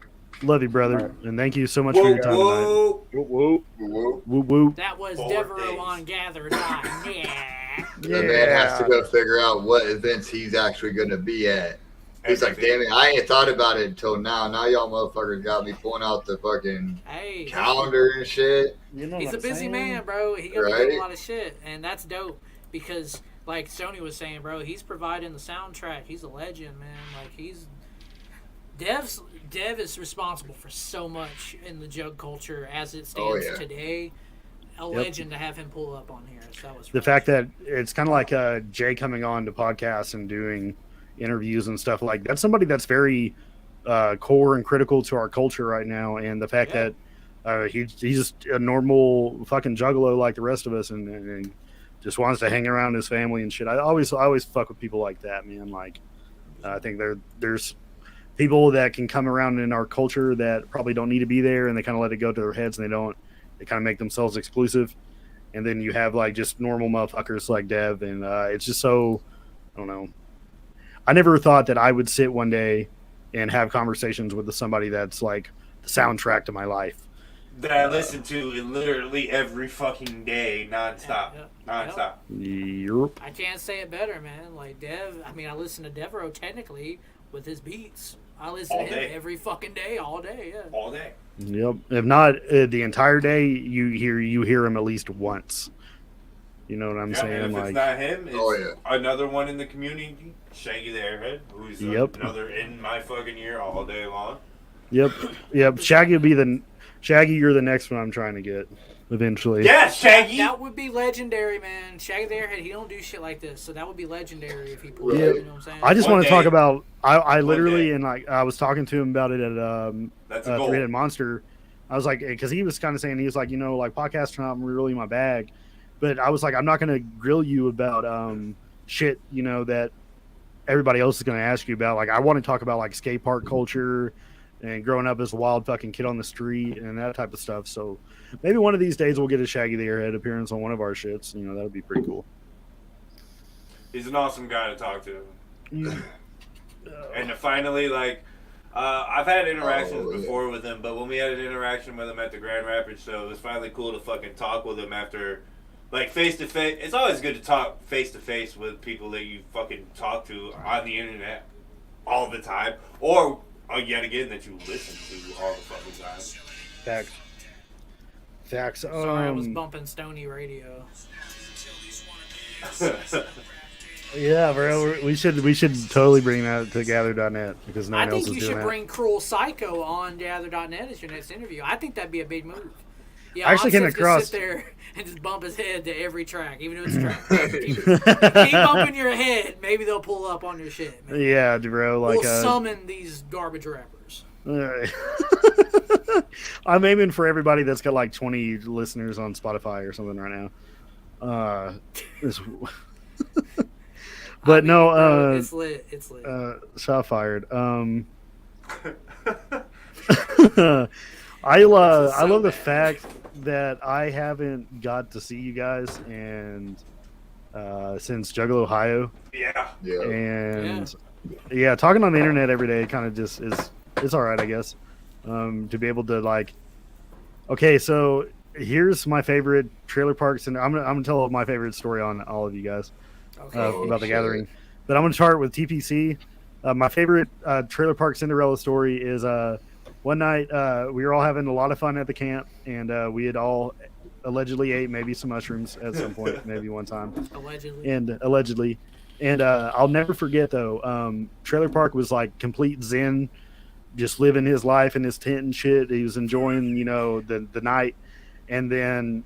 yeah. Love you, brother. All right. And thank you so much for Whoa, your time tonight. whoa. Whoop, whoop. Whoop. Woo woo. That was 4 Devereaux days. on Gather.NETWORK. The man has to go figure out what events he's actually going to be at. He's like, damn it, I ain't thought about it until now. Now y'all motherfuckers got me pulling out the fucking calendar and shit. You know he's what a I'm busy saying? man, bro. He gonna Right? do a lot of shit, and that's dope because, like Sony was saying, bro, he's providing the soundtrack. He's a legend, man. Like Dev is responsible for so much in the jug culture as it stands today. A legend to have him pull up on here. So that was the fact that it's kind of like Jay coming on to podcasts and doing interviews and stuff like that's somebody that's very core and critical to our culture right now, and the fact that he's just a normal fucking juggalo like the rest of us, and just wants to hang around his family and shit. I always fuck with people like that, man. Like I think there's people that can come around in our culture that probably don't need to be there, and they kind of let it go to their heads, and they kind of make themselves exclusive. And then you have like just normal motherfuckers like Dev, and it's just so, I don't know. I never thought that I would sit one day and have conversations with somebody that's like the soundtrack to my life. That I listen to literally every fucking day, nonstop. Nonstop. Yep. I can't say it better, man. Like Dev, I mean, I listen to Devereaux technically with his beats. I listen to him every fucking day, all day, yeah. All day. Yep. If not the entire day, you hear him at least once. You know what I'm saying? And if like, it's not him, it's another one in the community, Shaggy the Airhead, who's another in my fucking ear all day long. Yep. Shaggy will be Shaggy, you're the next one I'm trying to get eventually. Yeah, Shaggy. That would be legendary, man. Shaggy the Airhead, he don't do shit like this, so that would be legendary if he pulled it. You know what I'm saying? I just want to talk about. I literally and like I was talking to him about it at Three-Headed Monster. I was like, because he was kind of saying, he was like, you know, like podcasts are not really my bag, but I was like, I'm not going to grill you about shit, you know, that everybody else is going to ask you about. Like, I want to talk about like skate park culture and growing up as a wild fucking kid on the street and that type of stuff. So maybe one of these days we'll get a Shaggy the Airhead appearance on one of our shits. You know, that would be pretty cool. He's an awesome guy to talk to. And to finally, like, I've had interactions before with him, but when we had an interaction with him at the Grand Rapids show, it was finally cool to fucking talk with him after, like, face to face. It's always good to talk face to face with people that you fucking talk to on the internet all the time, or yet again that you listen to all the fucking time. Facts. Sorry, I was bumping Stony radio. Yeah, bro. We should totally bring that to Gather.net because no one else is doing that. I think you should bring Cruel Psycho on Gather.net as your next interview. I think that'd be a big move. Yeah, I actually came across. Sit there and just bump his head to every track, even if it's track. Keep bumping your head. Maybe they'll pull up on your shit. Man. Yeah, bro. Like we'll summon these garbage rappers. I'm aiming for everybody that's got like 20 listeners on Spotify or something right now. But no, it's lit. It's lit. Shot fired. I love the fact that I haven't got to see you guys and since Juggalo Ohio. Yeah. And talking on the internet every day kind of just is all right, I guess. To be able to like, okay, so here's my favorite trailer parks, and I'm gonna tell my favorite story on all of you guys about the gathering. But I'm gonna start with TPC. My favorite trailer park Cinderella story is one night we were all having a lot of fun at the camp, and we had all allegedly ate maybe some mushrooms at some point, maybe one time. Allegedly. And I'll never forget though. Trailer park was like complete zen, just living his life in his tent and shit. He was enjoying, you know, the night. And then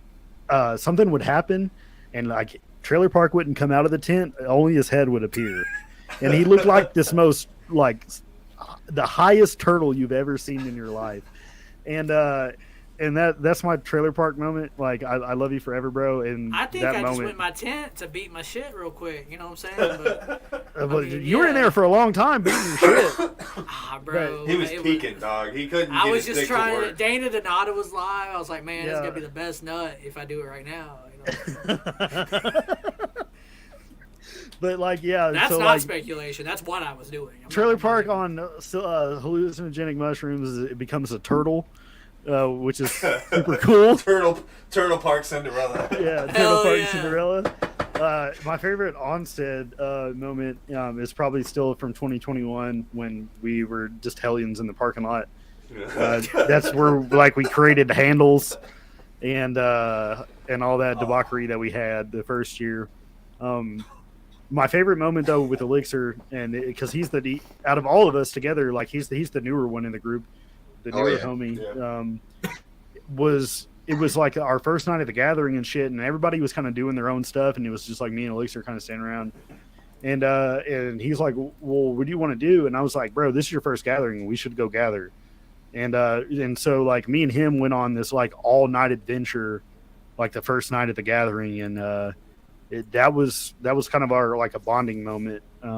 something would happen, and like trailer park wouldn't come out of the tent, only his head would appear. And he looked like this most like the highest turtle you've ever seen in your life. And that's my trailer park moment. Like I love you forever, bro. And I think that I moment, just went in my tent to beat my shit real quick. You know what I'm saying? But you were in there for a long time beating your shit. Bro, he was peaking, dog. He couldn't. I was just trying. Dana Donato was live. I was like, man, it's gonna be the best nut if I do it right now. You know? But like, yeah, that's so, not like, speculation. That's what I was doing. Trailer park on hallucinogenic mushrooms. It becomes a turtle, which is super cool. Turtle Park Cinderella. Yeah, Turtle Park Cinderella. My favorite Onstead moment is probably still from 2021 when we were just hellions in the parking lot. That's where like we created handles and all that debauchery that we had the first year. My favorite moment though with Elixir, and because he's out of all of us together, like he's the newer one in the group, the newer homie. Yeah. It was like our first night at the gathering and shit, and everybody was kind of doing their own stuff, and it was just like me and Elixir kind of standing around. And he's like, "Well, what do you want to do?" And I was like, "Bro, this is your first gathering. We should go gather." And so like me and him went on this like all night adventure, like the first night at the gathering, and that was kind of our like a bonding moment as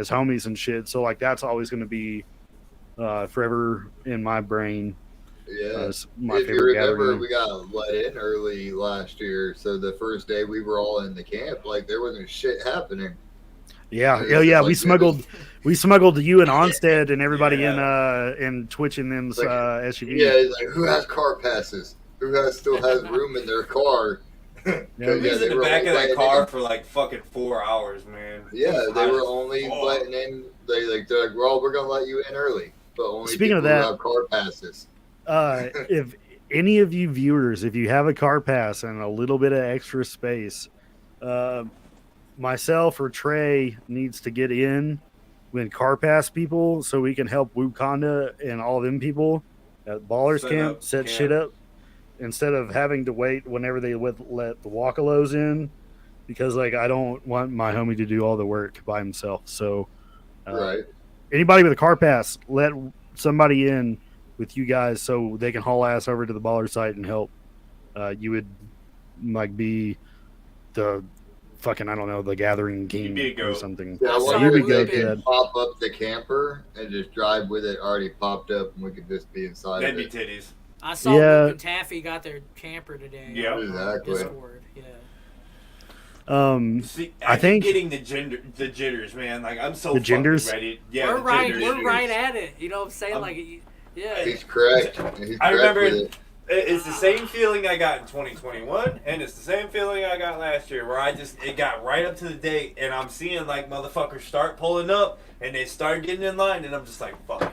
homies and shit. So like that's always going to be forever in my brain. Yeah, my if you remember, we got let in early last year, so the first day we were all in the camp, like there wasn't shit happening. Yeah, yeah. Like, we smuggled you and Onstead and everybody in Twitch and them's like, SUV. Yeah, it's like who has car passes? Who still has room in their car? We was in the back of that car for like fucking 4 hours, man. Yeah, they were only letting in. They're like, well, we're gonna let you in early, but only speaking of that, who have car passes. If any of you viewers, if you have a car pass and a little bit of extra space, myself or Trey needs to get in when car pass people so we can help Wakanda and all them people at Ballers Camp set shit up instead of having to wait whenever they let the Wakalos in, because like I don't want my homie to do all the work by himself. So right, anybody with a car pass, let somebody in with you guys so they can haul ass over to the baller site and help. You would like be the fucking, I don't know, the gathering king or something. Yeah, I wonder if they could pop up the camper and just drive with it already popped up and we could just be inside That'd of it. be titties. I saw Luke and Taffy got their camper today. Yeah, exactly. Discord. Yeah. See, I think getting the jitters, man. Like I'm so the genders ready. Yeah, we're right at it. You know what I'm saying? Like, yeah. He's correct. I remember it's the same feeling I got in 2021, and it's the same feeling I got last year, where it got right up to the date, and I'm seeing like motherfuckers start pulling up, and they start getting in line, and I'm just like, fuck.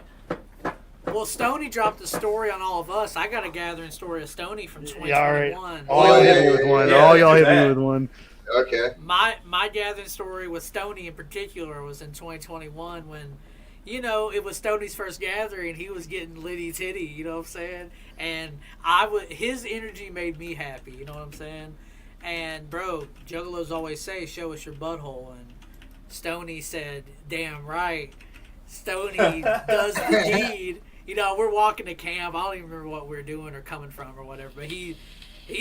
Well, Stoney dropped a story on all of us. I got a gathering story of Stoney from 2021. Yeah, all right. All y'all hit me with one. All y'all hit me with one. Okay. My gathering story with Stoney in particular was in 2021 when, you know, it was Stoney's first gathering. He was getting litty titty, you know what I'm saying? And his energy made me happy, you know what I'm saying? And bro, Juggalos always say, "Show us your butthole." And Stoney said, "Damn right." Stoney does the deed. You know, we're walking to camp. I don't even remember what we're doing or coming from or whatever, but he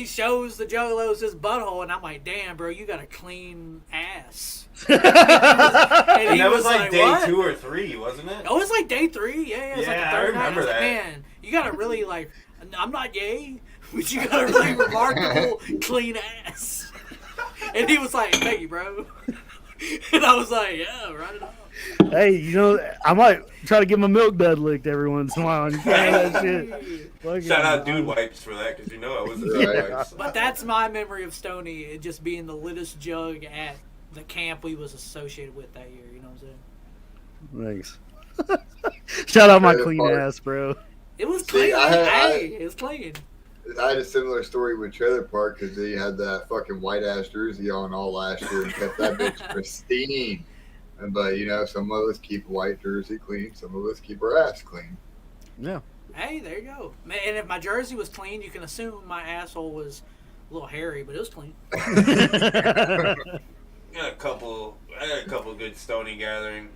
shows the Juggalos his butthole, and I'm like, "Damn, bro, you got a clean ass." and that was like day what? 2 or 3, wasn't it? Oh, it was like day 3. Yeah, it was like the third I remember night. that. Man, you got a really like. I'm not gay, but you got a really remarkable clean ass. And he was like, "Thank you, bro." And I was like, "Yeah, right it off." Hey, you know, I might try to get my milk dud licked every once in a while. That shit. Shout out Dude Wipes for that, because you know I wasn't Dude Wipes. But that's my memory of Stoney, just being the littest jug at the camp we was associated with that year. You know what I'm saying? Thanks. Shout out my clean ass, bro. It was clean. It was clean. I had a similar story with Trailer Park because he had that fucking white ass jersey on all last year and kept that bitch pristine. But you know, some of us keep white jersey clean, some of us keep our ass clean. Yeah. Hey, there you go. Man, and if my jersey was clean, you can assume my asshole was a little hairy, but it was clean. I had a couple good Stoney gathering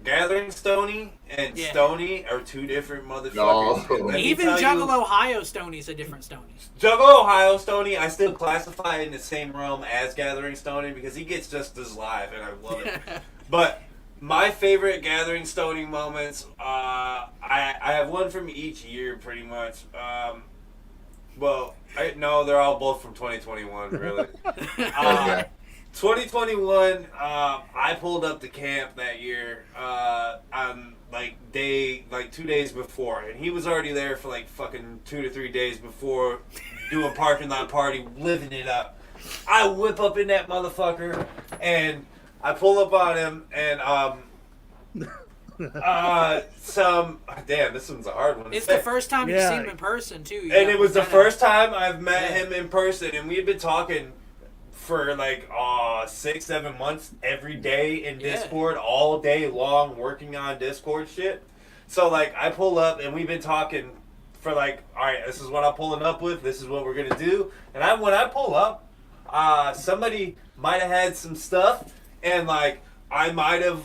Stoney and Stoney are two different motherfuckers. No. Even Juggalo Ohio Stoney's a different Stoney. Juggalo Ohio Stoney, I still classify in the same realm as Gathering Stoney because he gets just as live and I love it. But my favorite Gathering Stoney moments, I have one from each year pretty much. They're all both from 2021, really. 2021, I pulled up to camp that year on 2 days before, and he was already there for like fucking 2 to 3 days before, doing parking lot party, living it up. I whip up in that motherfucker, and I pull up on him, and damn, this one's a hard one. It's the first time you've seen him in person too. And it was the first time I've met him in person, and we had been talking for like 6-7 months every day in Discord, all day long, working on Discord shit. So like I pull up, and we've been talking for like, all right, this is what I'm pulling up with, this is what we're gonna do. And when I pull up, somebody might have had some stuff, and like I might have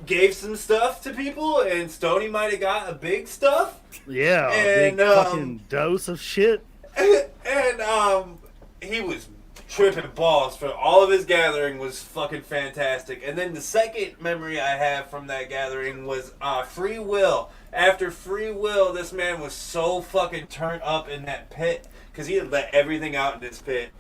gave some stuff to people, and Stoney might have got a big stuff. Yeah, and, a big fucking dose of shit. And he was tripping balls for all of his gathering, was fucking fantastic. And then the second memory I have from that gathering was Free Will. After Free Will, this man was so fucking turned up in that pit because he had let everything out in this pit.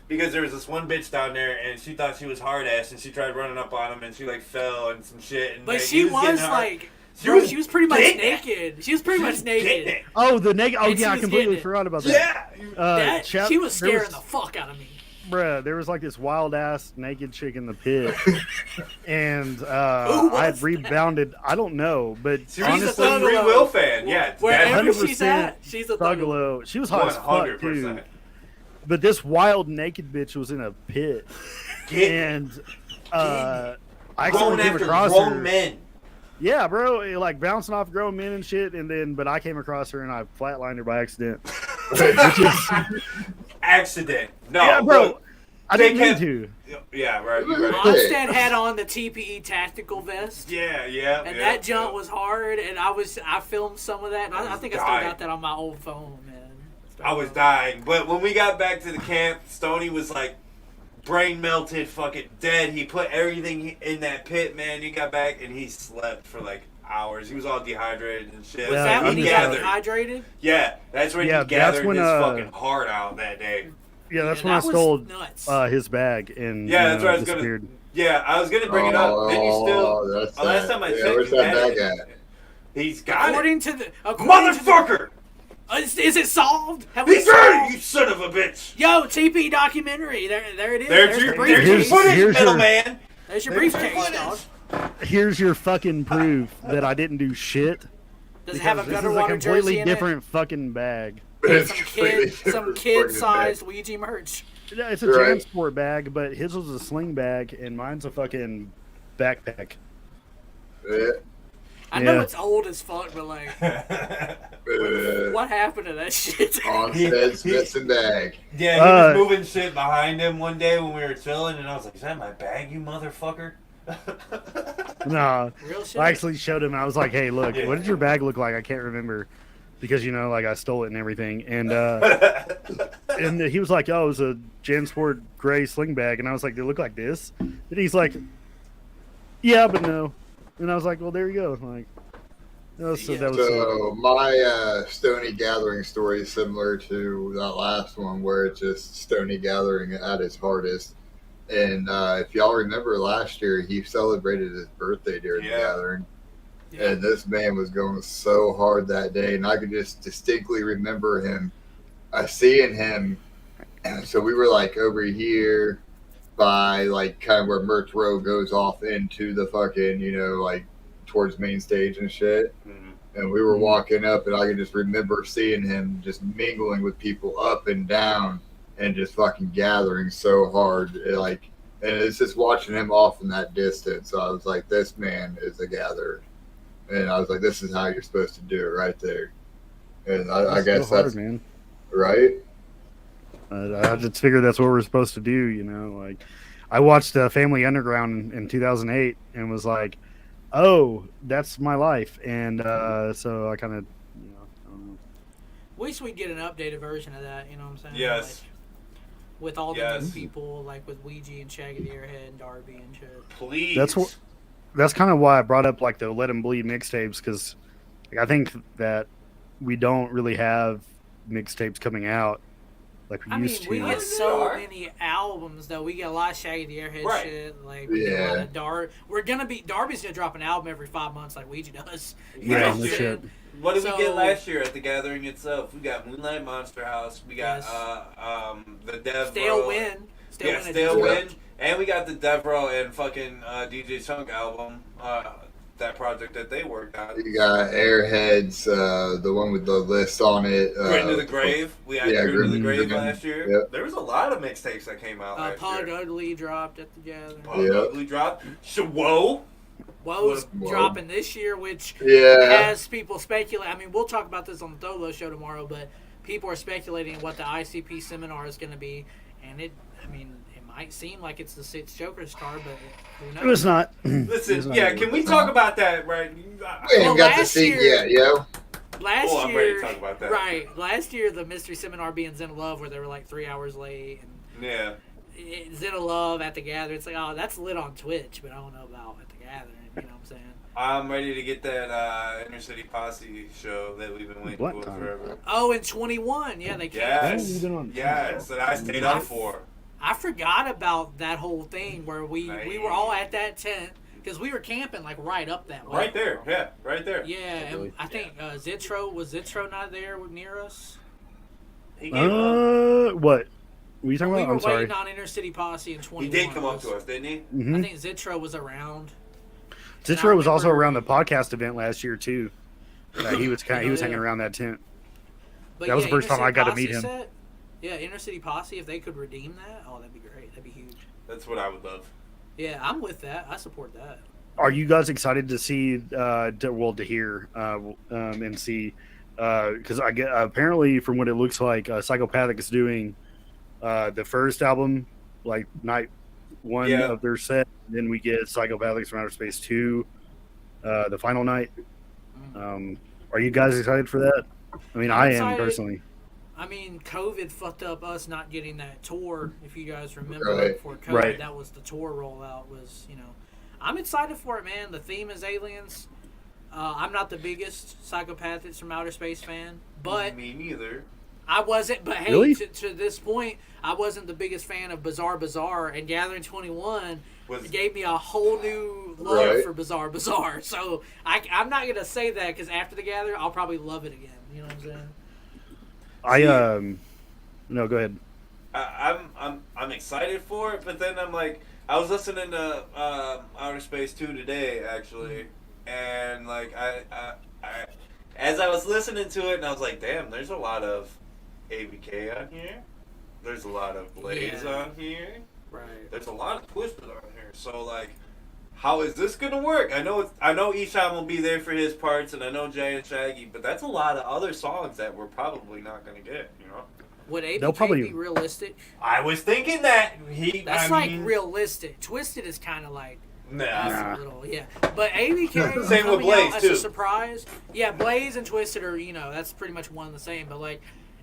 Because there was this one bitch down there, and she thought she was hard ass, and she tried running up on him, and she like fell and some shit. And but like, she was like, she was pretty much naked. She was pretty much naked. Oh, the naked. Oh And yeah, I she was completely getting it. forgot about that. Yeah, She was scaring the fuck out of me. Bruh, there was like this wild ass naked chick in the pit, and I had rebounded. I don't know, but she was honestly, a Free Will fan. Yeah, Wherever she's 100% at, she's a THUGGALO. She was hot as fuck too. 100%. But this wild naked bitch was in a pit, and I actually came across her. Men. Yeah, bro, like bouncing off grown men and shit, but I came across her and I flatlined her by accident. Accident. No, Yeah, bro. look, I didn't mean to. Yeah, right. You're right. Onstead had on the TPE tactical vest. Yeah. And that jump was hard, and I filmed some of that, and I think I still got that on my old phone, man. I was dying. But when we got back to the camp, Stoney was like brain melted, fucking dead. He put everything in that pit, man. He got back and he slept for like hours. He was all dehydrated and shit. Was that when he got gathered. dehydrated? Yeah, that's when he gathered his fucking heart out that day. Yeah, that's when I stole nuts. his bag and that's what I was disappeared. gonna. Yeah, I was gonna bring it up. Then you still. Last time I checked, where's that bag at? He's got according it. To the Motherfucker! Is it solved? Have He's got it, you son of a bitch! Yo, TP documentary. There it is. There's your briefcase. footage, middleman. There's your briefcase, dog. Here's your fucking proof that I didn't do shit. Does it have a This gutter is a water jersey completely in different fucking bag. it? Some kid-sized Ouija merch. Yeah, it's a transport bag, but his was a sling bag, and mine's a fucking backpack. Yeah. I know it's old as fuck, but like, what happened to that shit? Onstead's Smithson bag. Yeah, he was moving shit behind him one day when we were chilling, and I was like, "Is that my bag, you motherfucker?" No, Real shit. I actually showed him. And I was like, "Hey, look, what did your bag look like? I can't remember." Because like I stole it and everything, and and he was like, "Oh, it was a JanSport gray sling bag," and I was like, "They look like this?" And he's like, "Yeah, but no." And I was like, "Well, there you go." Like, so my Stoney gathering story is similar to that last one, where it's just Stoney gathering at its hardest. And if y'all remember last year, he celebrated his birthday during the gathering. Yeah. And this man was going so hard that day, and I could just distinctly remember him, seeing him. So we were like over here by like kind of where Merch Row goes off into the fucking, like towards main stage and shit. Mm-hmm. And we were walking up, and I could just remember seeing him just mingling with people up and down and just fucking gathering so hard. And it's just watching him off in that distance. So I was like, this man is a gatherer. And I was like, this is how you're supposed to do it right there. And I guess so hard, that's man. Right. I just figured that's what we're supposed to do, Like, I watched Family Underground in 2008 and was like, oh, that's my life. And so I kind of, I don't know. Wish we'd get an updated version of that, you know what I'm saying? Yes. Like, with all the new people, like with Ouija and Shaggy the Airhead and Darby and shit. Please. That's kind of why I brought up like the Let 'Em Bleed mixtapes, because I think that we don't really have mixtapes coming out like we I mean, used we to. get so are. many albums though. We get a lot of Shaggy the Airhead Right. shit. Like we get a lot Yeah. of Darby's gonna drop an album every 5 months, like Ouija does. You Yeah, know no what I'm shit. saying? What did we So- get last year at the gathering itself? We got Moonlight Monster House. We got Yes. the Devereaux. Stale Win. Yeah, Stale Win. And we got the Devereaux and fucking DJ Chunk album. That project that they worked on. You got Airheads, the one with the list on it. Grin to the Grave. We had yeah, Grin to the Grin to the Grave Grave. last year. Yep. There was a lot of mixtapes that came out last Pug year. Ugly dropped at the gathering. Pug Yep. Ugly dropped. Whoa. Woe's Whoa. dropping this year, which Yeah. has people speculate. I mean, we'll talk about this on the THUGGALO show tomorrow, but people are speculating what the ICP seminar is going to be, and it might seem like it's the 6 Joker's card, but who knows? It was not. Listen, It's not yeah, even- can we talk about that right? We ain't Well, got to last see year- yet, yo. Last Oh, I'm year, ready to talk about that. right? Last year, the mystery seminar being Zen of Love, where they were like 3 hours late, and Yeah. Zen of Love at the gathering. It's like, oh, that's lit on Twitch, but I don't know about at the gathering. You know what I'm saying? I'm ready to get that Inner City Posse show that we've been waiting What for time? forever. Oh, in 21, yeah, they came. Yes. you've been on- Yes, that I stayed up for. I forgot about that whole thing where we were all at that tent because we were camping like right up that way. Right there, yeah, right there. Yeah, and I think Zitro not there near us. He came up. What? Were you talking We about? were I'm sorry. waiting on Inner City Posse in He 21. did come up to us, didn't he? I Mm-hmm. think Zitro was around. Citro was also remember- around the podcast event last year too. He was he was hanging around that tent. But That was the first Inner time I City got to Posse meet him. set, yeah, Inner City Posse, if they could redeem that, oh, that'd be great. That'd be huge. That's what I would love. Yeah, I'm with that. I support that. Are you guys excited to see to hear and see because I get apparently from what it looks like Psychopathic is doing the first album like night one Yeah. of their set, then we get Psychopathics from Outer Space 2 the final night. Are you guys excited for that? I mean, I'm I am excited. personally. I mean, COVID fucked up us not getting that tour. If you guys remember, Right. before COVID, Right. that was the tour rollout. Was I'm excited for it, man. The theme is aliens. I'm not the biggest Psychopathics from Outer Space fan, but Me neither. I wasn't. But hey, Really? to this point, I wasn't the biggest fan of Bizarre Bazaar, and Gathering 21 Was gave me a whole new love Right. for Bizarre Bazaar. So I'm not gonna say that because after the Gathering, I'll probably love it again. You know what I'm saying? No, go ahead. I'm excited for it, but then I'm like, I was listening to Outer Space 2 today actually, and like I as I was listening to it, and I was like, damn, there's a lot of ABK on here. There's a lot of Blaze Yeah. on here. Right. There's a lot of Twisted on here. So like, how is this gonna work? I know Esham will be there for his parts, and I know Jay and Shaggy, but that's a lot of other songs that we're probably not gonna get. You know. Would They'll ABK probably- be realistic? I was thinking that That's realistic. Twisted is kind of like that's Nah. a little, yeah. But ABK Same with coming Blaze, out as too. a surprise. Yeah, Blaze and Twisted are that's pretty much one and the same. But like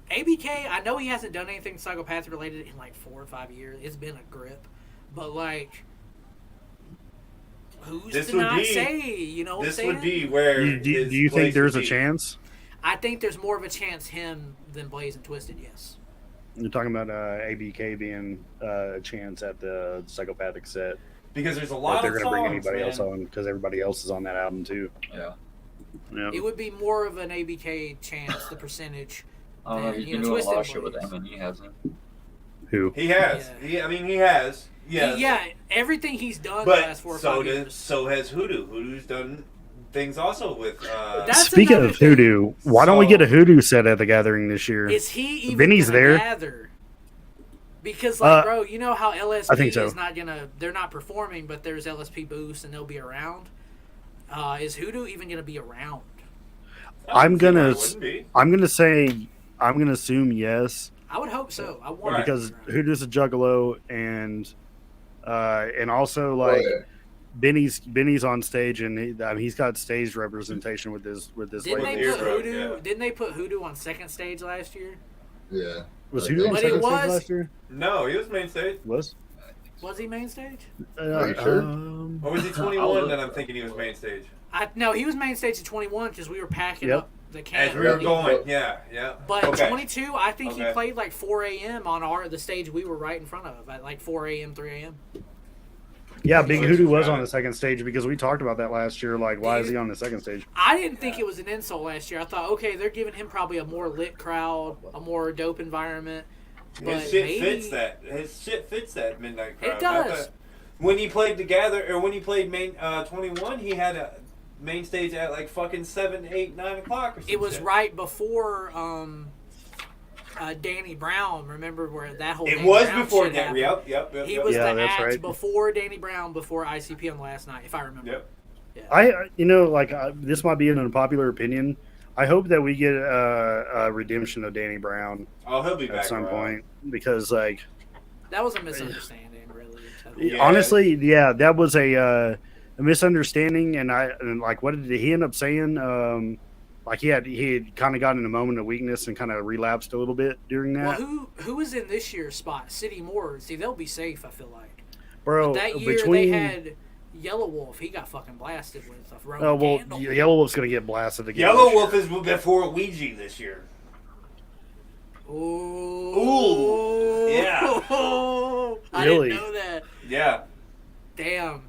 ABK, I know he hasn't done anything psychopathic related in like 4 or 5 years. It's been a grip, but like. Who's This to would not be- say? You know what I'm This saying? would be where. Do his you place think there's would a be. chance? I think there's more of a chance him than Blaze and Twisted. Yes. You're talking about ABK being a chance at the Psychopathic set. Because there's a Like lot they're of going to bring songs, anybody man. else on because everybody else is on that album too. Yeah. Yeah. It would be more of an ABK chance, the percentage. I don't know. than, He's you been know, doing a lot of Twisted shit with Blaze. him, and he hasn't. Who? He has. Yeah. He has. Yes. Yeah, everything he's done the last 4 or 5 years. So has Hoodoo. Hoodoo's done things also with. That's Speaking another of thing. Hoodoo, why don't we So- get a Hoodoo set at the gathering this year? Is he even Vinny's gonna there. gather? Because like, bro, you know how LSP I think so. is not gonna. They're not performing, but there's LSP booths and they'll be around. Is Hoodoo even gonna be around? I'm gonna Wouldn't be. I'm gonna assume yes I would hope so. I want Right. because him to be around. Hoodoo's a juggalo and also like Benny's on stage and he's got stage representation with this Didn't label. they put Eardrum, Hoodoo? yeah. Didn't they put Hoodoo on second stage last year? Yeah. Was But Hoodoo on it second stage was- last year? No, he was main stage. Was? Was he main stage? Are you sure? Or was he 21 that I'm thinking he was main stage? No, he was main stage at 21 because we were packing Yep. up the camp. As we were going, yeah. But Okay. 22, I think he Okay. played like 4 a.m. on the stage we were right in front of at like 4 a.m., 3 a.m. Yeah, Big Hoodoo was Got on it. the second stage because we talked about that last year. Like, why is he on the second stage? I didn't think it was an insult last year. I thought, okay, they're giving him probably a more lit crowd, a more dope environment. But His shit maybe, fits that. His shit fits that midnight crowd. It does. When he played together, or when he played main 21, he had a main stage at like fucking 7, 8, 9 o'clock or something. It was right before Danny Brown. Remember where that whole It Danny was Brown before shit that. happened? Yep. He was Yeah, the that's act right. before Danny Brown, before ICP on the last night, if I remember. Yep. Yeah. This might be an unpopular opinion. I hope that we get a redemption of Danny Brown Oh, he'll be back at some around. point because, like, That was a misunderstanding, really. Yeah. honestly, yeah, that was a misunderstanding. And what did he end up saying? Like he had kind of gotten in a moment of weakness and kind of relapsed a little bit during that. Well, who was in this year's spot? City Moore. See, they'll be safe, I feel like. Bro, But that year between they had Yellow Wolf. He got fucking blasted with a Roman oh well, candle. Yellow Wolf's gonna get blasted again. Yellow this Wolf year. is before Ouija this year. Ooh. Yeah. I Really? didn't know that. Yeah. Damn.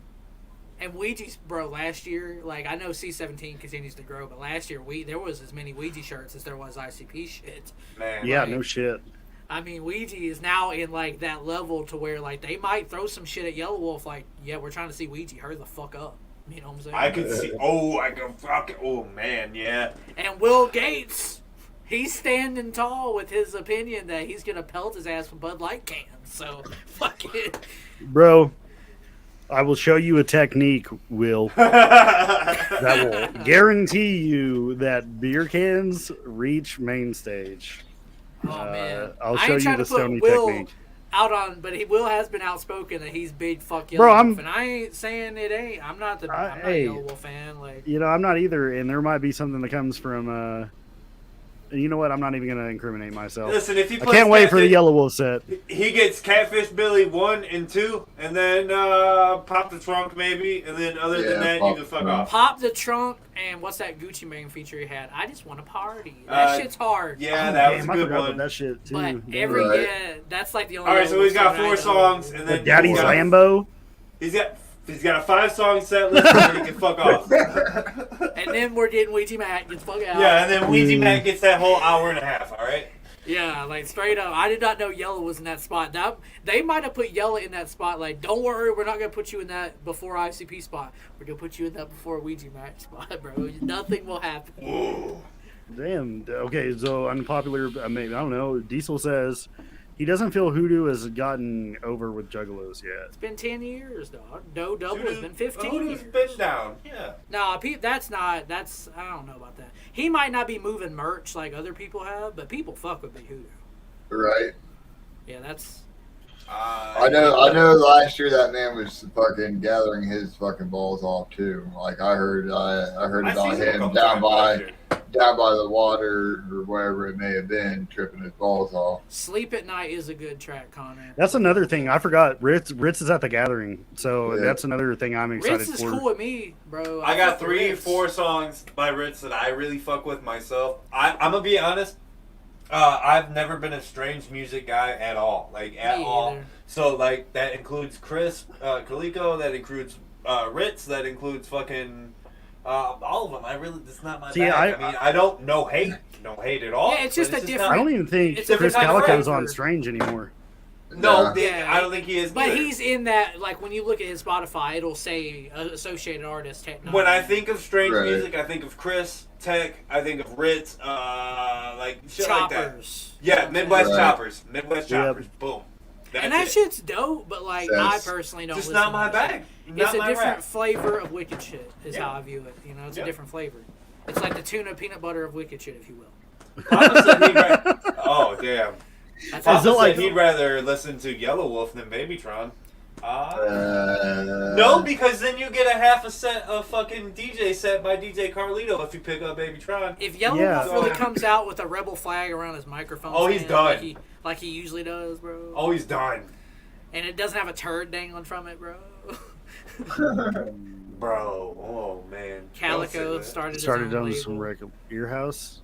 And Ouija's, bro, last year, like, I know C17 continues to grow, but last year there was as many Ouija shirts as there was ICP shit. Man. Yeah, Like, no shit. I mean, Ouija is now in, like, that level to where, like, they might throw some shit at Yellow Wolf, like, yeah, we're trying to see Ouija. Hurry the fuck up. You know what I'm saying? I could see. Oh, I can fucking. Oh, man, yeah. And Will Gates, he's standing tall with his opinion that he's going to pelt his ass with Bud Light cans. So, fuck it. Bro, I will show you a technique, Will, that will guarantee you that beer cans reach main stage. Oh, man. I'll I show ain't you trying the to put Stoney Will technique. out on, but Will has been outspoken that he's big fuck Bro, Yellow I'm- Wolf, and I ain't saying it ain't. I'm not a hey. Yellow Wolf fan. Like, You know, I'm not either, and there might be something that comes from. You know what? I'm not even going to incriminate myself. Listen, if he I plays can't wait for the Catfish- Yellow Wolf set. He gets Catfish Billy 1 and 2, and then Pop the Trunk maybe, and then other than Yeah, that, you Pop can the fuck Trunk. off. Pop the Trunk, and what's that Gucci Mane feature he had? I just want to party. That shit's hard. Yeah, Oh, that damn, was I a good forgot about one. that shit too. But Damn. Right. that's like the only. All right, so Yellow he's got Wolf song 4 I know. songs, and then Daddy's he's got, Lambo. He's got a 5-song set list where he can fuck off. And then we're getting Ouija Mac. Get the fuck out. Yeah, and then Ouija Mac gets that whole hour and a half. All right. Yeah, like straight up. I did not know Yellow was in that spot. They might have put Yellow in that spot. Like, don't worry, we're not gonna put you in that before ICP spot. We're gonna put you in that before Ouija Mac spot, bro. Nothing will happen. Damn. Okay, so unpopular. Maybe I don't know. Diesel says he doesn't feel Hoodoo has gotten over with Juggalos yet. It's been 10 years, dog. No double has been 15 Hoodoo's years. been down. Yeah. Nah, that's not. That's I don't know about that. He might not be moving merch like other people have, but people fuck with Big Hoodoo. Right. Yeah, that's. I know. Last year that man was fucking gathering his fucking balls off too. Like I heard it on him down by the water or wherever it may have been, tripping his balls off. Sleep at Night is a good track, Connor. That's another thing I forgot. Ritz is at the gathering, so Yeah. that's another thing I'm excited Ritz is for. cool with me, bro. I got fuck with 3, Ritz. 4 songs by Ritz that I really fuck with myself. I'm gonna be honest. I've never been a strange music guy at all, like at Me all. either. So like that includes Chris Kaliko, that includes Ritz, that includes fucking all of them. It's not my See, bag. I mean, I don't no hate at all. Yeah, it's just but a not- different- I don't even think It's a Chris different type of Calico's rapper. on Strange anymore. No, Yeah. I don't think he is. But either. he's in that, like, when you look at his Spotify, it'll say associated artist. When I think of strange Right. music, I think of Chris Tech. I think of Ritz. Like shit like that. Choppers. Yeah, Midwest Right. Choppers. Midwest Yep. Choppers. Boom. That's And that it. shit's dope, but, like, I That's personally don't Just listen not my to that bag. shit. Not It's a my different rap. flavor of Wicked shit, is Yeah. how I view it. You know, it's Yeah. a different flavor. It's like the tuna peanut butter of Wicked shit, if you will. Papa said he'd oh damn. That's Papa Is it said like- he'd rather listen to Yellow Wolf than Babytron. No, No, because then you get a half a set of fucking DJ set by DJ Carlito if you pick up Babytron. If Yellow Yeah. Wolf really comes out with a rebel flag around his microphone, Oh, he's stand, done. like he usually does, bro. Oh, he's done. And it doesn't have a turd dangling from it, bro. Bro, oh man. Calico Don't say that. started on on some regular Ear House.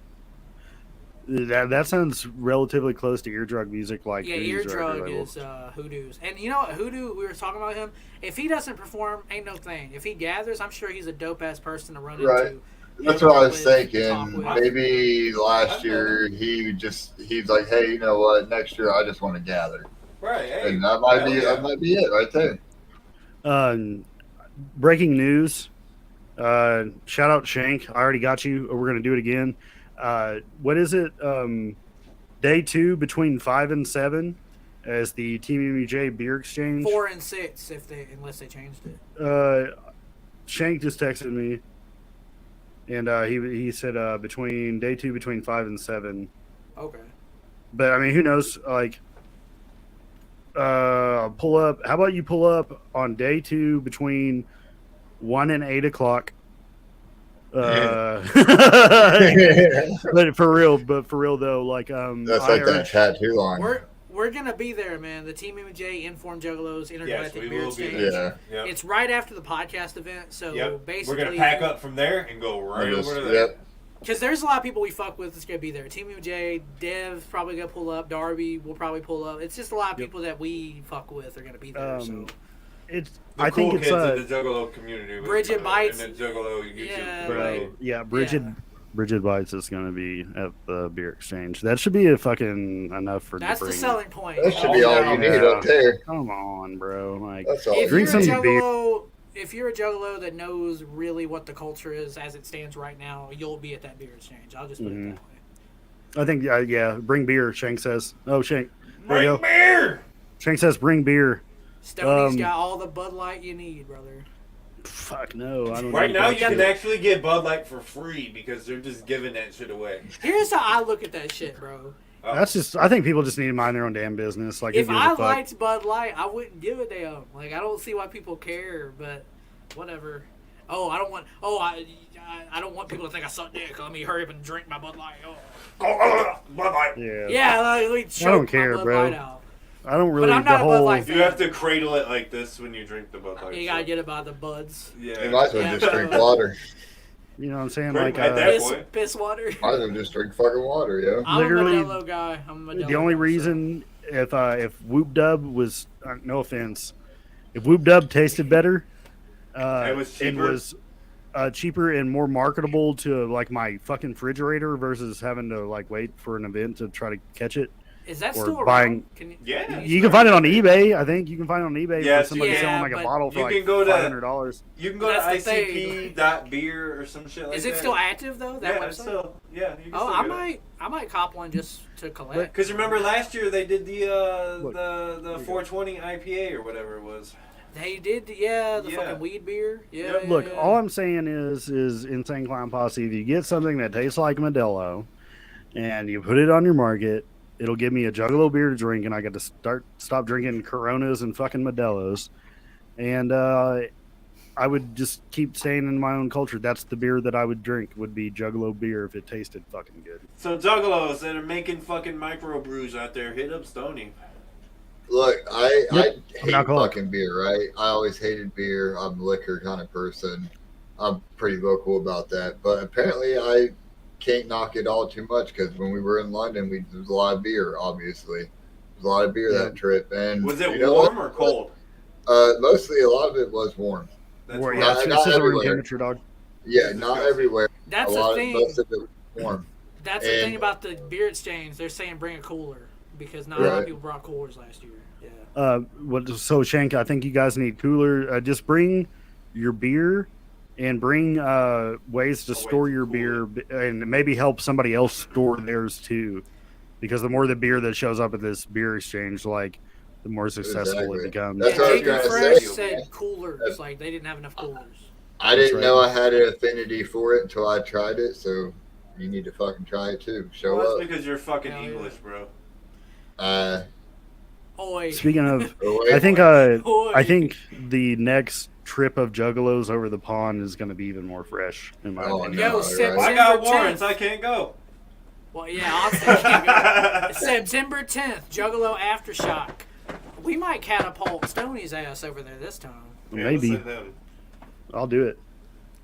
That sounds relatively close to Eardrug music, like Yeah, Hoodoo's record Eardrug label. is Hoodoo's. And you know what, Hoodoo, we were talking about him. If he doesn't perform, ain't no thing. If he gathers, I'm sure he's a dope-ass person to run Right. into. That's hang what I out was with, talk thinking. with. Maybe last year he's like, hey, you know what? Next year I just want to gather, Right, hey. and that might be hell yeah. that might be it right there. Breaking news. Shout out Shank. I already got you. We're gonna do it again. What is it? Day 2 between 5 and 7 as the Team MUJ beer exchange. 4 and 6 unless they changed it. Shank just texted me, and he said between day 2 between 5 and 7. Okay. But I mean, who knows? Like, pull up. How about you pull up on day 2 between 1 and 8 o'clock? But for real though, like That's like that tattoo line. We're gonna be there, man. The Team MJ Informed Juggalos Intergalactic we Beer will be Exchange. there. Yeah. Yep. It's right after the podcast event, so Yep. basically We're gonna pack up from there and go right over to there. Yep. because there's a lot of people we fuck with that's gonna be there. Team MJ, Dev's probably gonna pull up. Darby will probably pull up. It's just a lot of people that we fuck with are gonna be there. So it's The I cool think kids it's in the Juggalo community. Bridget Bites. And the Juggalo YouTube Yeah, community. like- yeah, Bridget Bites is going to be at the beer exchange. That should be a fucking enough for that's the bring. selling point. That should be all you need up there. Come on, bro. Like, That's all. If drink you're a some beer. Juggalo, if you're a Juggalo that knows really what the culture is as it stands right now, you'll be at that beer exchange. I'll just put it that way. I think yeah, bring beer. Shank says. Oh, Shank. There you Bring go. beer! Shank says bring beer. Stoney's got all the Bud Light you need, brother. Fuck no, I don't. Right need now, that you can shit. actually get Bud Light for free because they're just giving that shit away. Here's how I look at that shit, bro. That's just. I think people just need to mind their own damn business. Like, who If gives a I fuck? liked Bud Light, I wouldn't give a damn. Like, I don't see why people care, but whatever. Oh, I don't want. Oh, I don't want people to think I suck dick. Let me hurry up and drink my Bud Light. Oh. Bud Light. Yeah. Yeah, let me choke don't care, my Bud bro. Light out. I don't really. I'm not the a Bud whole. Light fan. You have to cradle it like this when you drink the Bud Light. You gotta get it by the buds. Yeah. You might as well just drink water. You know what I'm saying? Drink Like, at that Piss, point. piss water. Might as well just drink fucking water, yo. I'm Literally, a Modelo guy. I'm a Modelo the only guy, reason if Whoop Dub was no offense, if Whoop Dub tasted better, It was cheaper. cheaper and more marketable to like my fucking refrigerator versus having to like wait for an event to try to catch it. Is that or still buying- around? Can Yeah. You can find it on eBay. I think you can find it on eBay Yeah, for somebody yeah, selling like a but bottle for you like can go to- $500. You can go to That's the thing. icp.beer or some shit like that. Is it still active though? That Yeah, website? it's still. Yeah. You can Oh, still I might cop one just to collect. Because remember last year they did the Look, the 420 IPA or whatever it was. They did, the Yeah. fucking weed beer. Yeah. Yep. yeah, Look, yeah. all I'm saying is Insane Clown Posse. If you get something that tastes like Modelo, and you put it on your market, it'll give me a Juggalo beer to drink, and I get to stop drinking Coronas and fucking Modelos, and I would just keep staying in my own culture. That's the beer that I would drink. Would be Juggalo beer if it tasted fucking good. So Juggalos that are making fucking microbrews out there, hit up Stoney. Look, I hate alcoholic. fucking beer, right? I always hated beer. I'm a liquor kind of person. I'm pretty vocal about that. But apparently I can't knock it all too much because when we were in London, there was a lot of beer, obviously. There was a lot of beer that trip. And Was it you know warm what? or cold? Mostly a lot of it was warm. That's Or, what- yeah, not it's a room everywhere. temperature, dog. Yeah, It's not disgusting. everywhere. That's a the lot thing. most of it was warm. That's the thing and- about the beer exchange. They're saying bring a cooler because not a lot of Right. people brought coolers last year. Yeah. So Shank, I think you guys need cooler. Just bring your beer and bring ways to store your beer and maybe help somebody else store theirs too. Because the more the beer that shows up at this beer exchange, like the more successful Exactly. it becomes. That's what I was Jacob gonna Fresh say. said coolers. Like they didn't have enough coolers. I That's didn't right. know I had an affinity for it until I tried it, so you need to fucking try it too. Show Well, up. that's because you're fucking Hell yeah. English, bro. Oi. Speaking of, Wait, I think Oi. I think the next trip of Juggalos over the pond is going to be even more fresh in my Oh, opinion. Yo, no, September right. I got 10th. warrants. I can't go. Well, yeah, Austin can't go. September 10th, Juggalo Aftershock. We might catapult Stoney's ass over there this time. Yeah, Maybe. listen to them. I'll do it.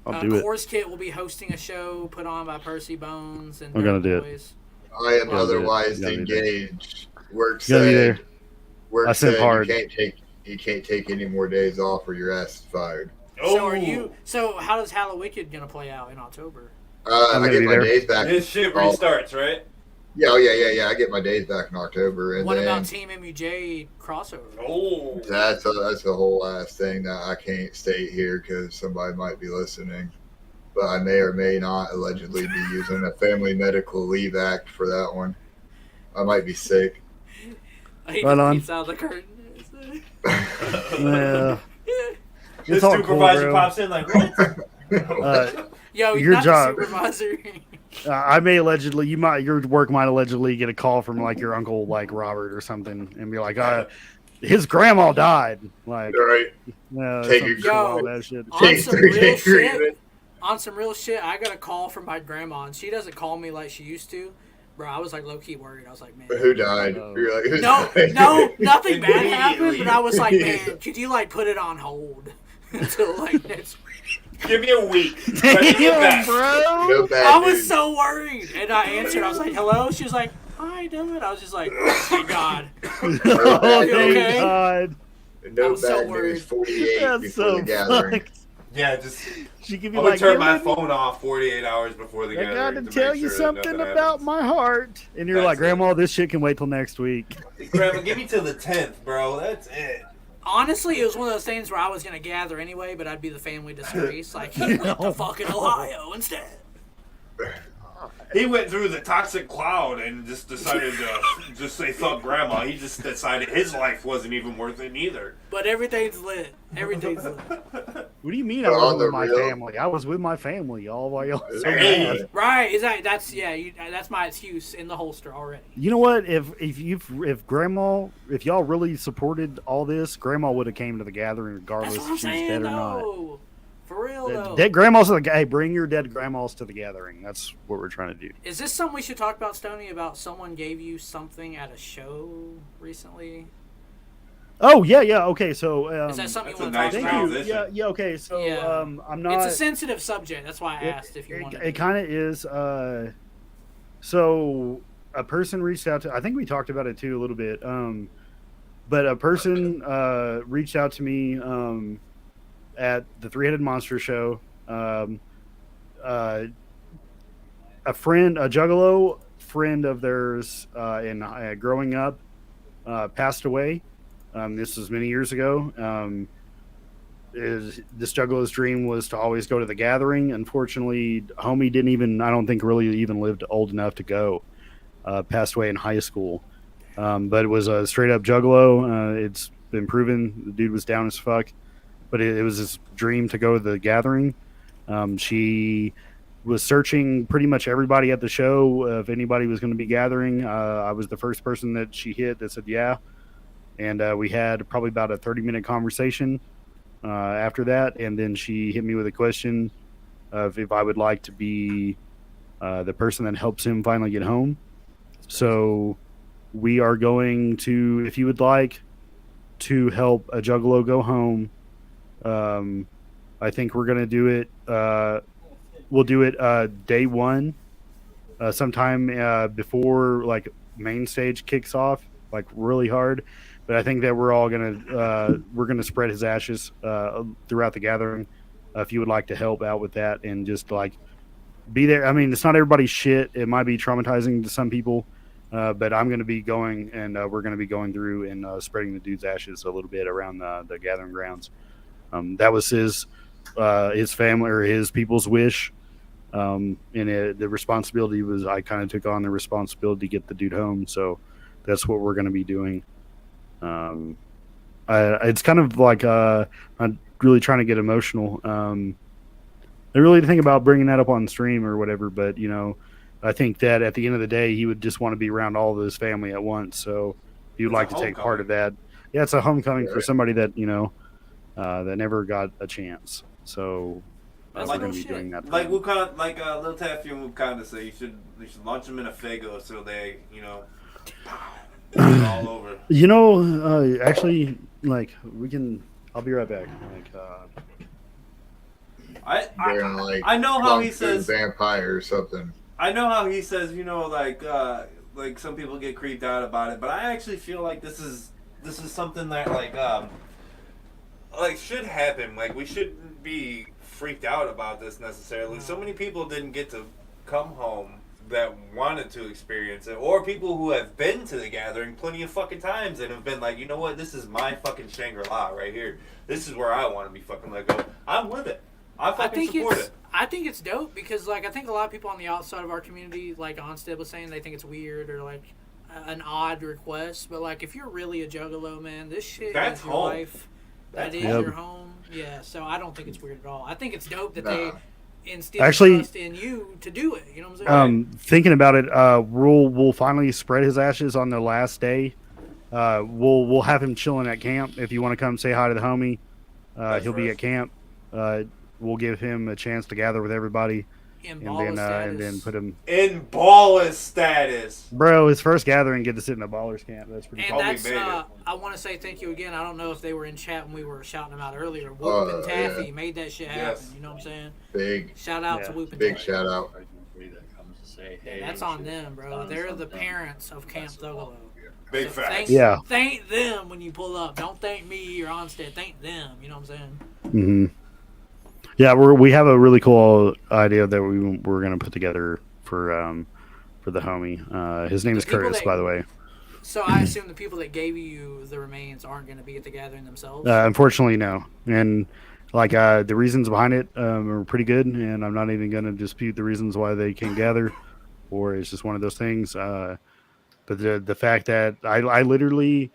I'll do it. Course Kit will be hosting a show put on by Percy Bones and I'm gonna do it. Boys. I am Gotta do it. otherwise Gotta be there. engaged. Work Gotta be said. there. Work I sent said hard. you can't take any more days off or your ass is fired. So are you? So how does Hallowicked gonna play out in October? I gonna get be my there. days back. This shit restarts, right? Yeah, oh, yeah. I get my days back in October, and What then about Team MUJ crossover? Oh. that's a whole ass thing that I can't state here because somebody might be listening. But I may or may not allegedly be using a Family Medical Leave Act for that one. I might be sick. He Right just on. peeks out the curtain. Yeah. This It's all cool, supervisor bro. pops in like, what? Yo, he's Your not job. the supervisor. I may allegedly, your work might allegedly get a call from like your uncle, like Robert or something, and be like, his grandma died. Like, Right. Take some your- shit, Yo. all that shit. On Take some 3 real day shit. treatment. On some real shit, I got a call from my grandma, and she doesn't call me like she used to. Bro, I was like low key worried. I was like, man. Who died? No. You're like, who No, died? no, nothing bad happened. Immediately. But I was like, man, could you like put it on hold until like next week? Give me a week. Try to get back. bro. No bad I was news. so worried, and I answered. I was like, hello. She was like, hi, Dylan. I was just like, thank God. No Oh, bad you thank news. okay? God. No I'm so bad worried. news. 48 That's before so the gathering. fucked. Yeah, just She give me I would like, turn "Yeah, my baby, phone off 48 hours before the I gathering. gotta to make tell you sure that something nothing about happens. my heart. And you're That's like, it. Grandma, this shit can wait till next week. Grandma, give me till the 10th, bro. That's it. Honestly, it was one of those things where I was gonna gather anyway, but I'd be the family disgrace. Like he went to fucking Ohio instead. He went through the toxic cloud and just decided to just say fuck grandma. He just decided his life wasn't even worth it either. But everything's lit. Everything's lit. What do you mean I On wasn't the with my real- family? I was with my family all while y'all so Hey. mad. Right? Is that's yeah? That's my excuse in the holster already. You know what? If grandma, if y'all really supported all this, grandma would have came to the gathering regardless That's what I'm if she was saying, dead or not. though. For real though. Dead grandmas to the hey, bring your dead grandmas to the gathering. That's what we're trying to do. Is this something we should talk about, Stoney? About someone gave you something at a show recently? Oh yeah. Okay, so Is that something That's you a want nice to talk thank about? you. Yeah. Okay, so Yeah. I'm not. It's a sensitive subject. That's why I asked if you wanted. It kind of is. So a person reached out to. I think we talked about it too a little bit. But a person reached out to me at the Three-Headed Monster show. A Juggalo friend of theirs in growing up passed away. This was many years ago. This Juggalo's dream was to always go to the gathering. Unfortunately, homie didn't even, I don't think really even lived old enough to go. Passed away in high school. But it was a straight up Juggalo. It's been proven the dude was down as fuck. But it was his dream to go to the gathering. She was searching pretty much everybody at the show if anybody was going to be gathering. I was the first person that she hit that said yeah. And we had probably about a 30-minute conversation after that. And then she hit me with a question of if I would like to be the person that helps him finally get home. So we are going to, if you would like to help a Juggalo go home, I think we're going to do it. We'll do it day one, sometime before like main stage kicks off, like really hard. But I think that we're all gonna spread his ashes throughout the gathering. If you would like to help out with that and just like be there. I mean, it's not everybody's shit. It might be traumatizing to some people, but I'm going to be going and we're going to be going through and spreading the dude's ashes a little bit around the gathering grounds. That was his family or his people's wish. And the responsibility was, I kind of took on the responsibility to get the dude home. So that's what we're going to be doing. It's kind of like, I'm really trying to get emotional. I really think about bringing that up on stream or whatever, but you know, I think that at the end of the day, he would just want to be around all of his family at once. So if you'd like to take part of that, yeah, it's a homecoming for somebody that, you know, that never got a chance. So That's we're no going to be shit. doing that. Like Wakanda, like Lil Taffy and Wakanda say, you should launch them in a Fago so they, you know, all over. You know, actually, like we can. I'll be right back. Like, They're gonna like I know how he plunk through says vampire or something. I know how he says, you know, like some people get creeped out about it, but I actually feel like this is something that like should happen. Like we shouldn't be freaked out about this necessarily. So many people didn't get to come home that wanted to experience it, or people who have been to the gathering plenty of fucking times and have been like, you know what, this is my fucking Shangri-La right here. This is where I want to be fucking let go. I'm with it. I fucking support it. I think it's dope because, like, I think a lot of people on the outside of our community, like Onstead was saying, they think it's weird or, like, an odd request. But, like, if you're really a juggalo, man, this shit That's is your home. life. That is your home. Yeah, so I don't think it's weird at all. I think it's dope that they instill trust in you to do it. You know what I'm saying? Thinking about it, we'll finally spread his ashes on the last day. We'll have him chilling at camp. If you want to come say hi to the homie, he'll be at camp. We'll give him a chance to gather with everybody, and then put him in baller status. Bro, his first gathering, get to sit in a baller's camp. That's pretty cool. And that's, I want to say thank you again. I don't know if they were in chat when we were shouting them out earlier. Whoop and Taffy made that shit happen. Yes. You know what I'm saying? Big shout out to Whoop and Big Taffy. shout out. That's on them, bro. They're the parents of Camp Thuggalo. Big facts. Thank them when you pull up. Don't thank me or Onstead. Thank them. You know what I'm saying? Mm-hmm. Yeah, we have a really cool idea that we're gonna put together for the homie. His name is Curtis, by the way. So I assume the people that gave you the remains aren't going to be at the gathering themselves? Unfortunately, no. And like the reasons behind it are pretty good, and I'm not even going to dispute the reasons why they can't gather, or it's just one of those things. But the fact that I literally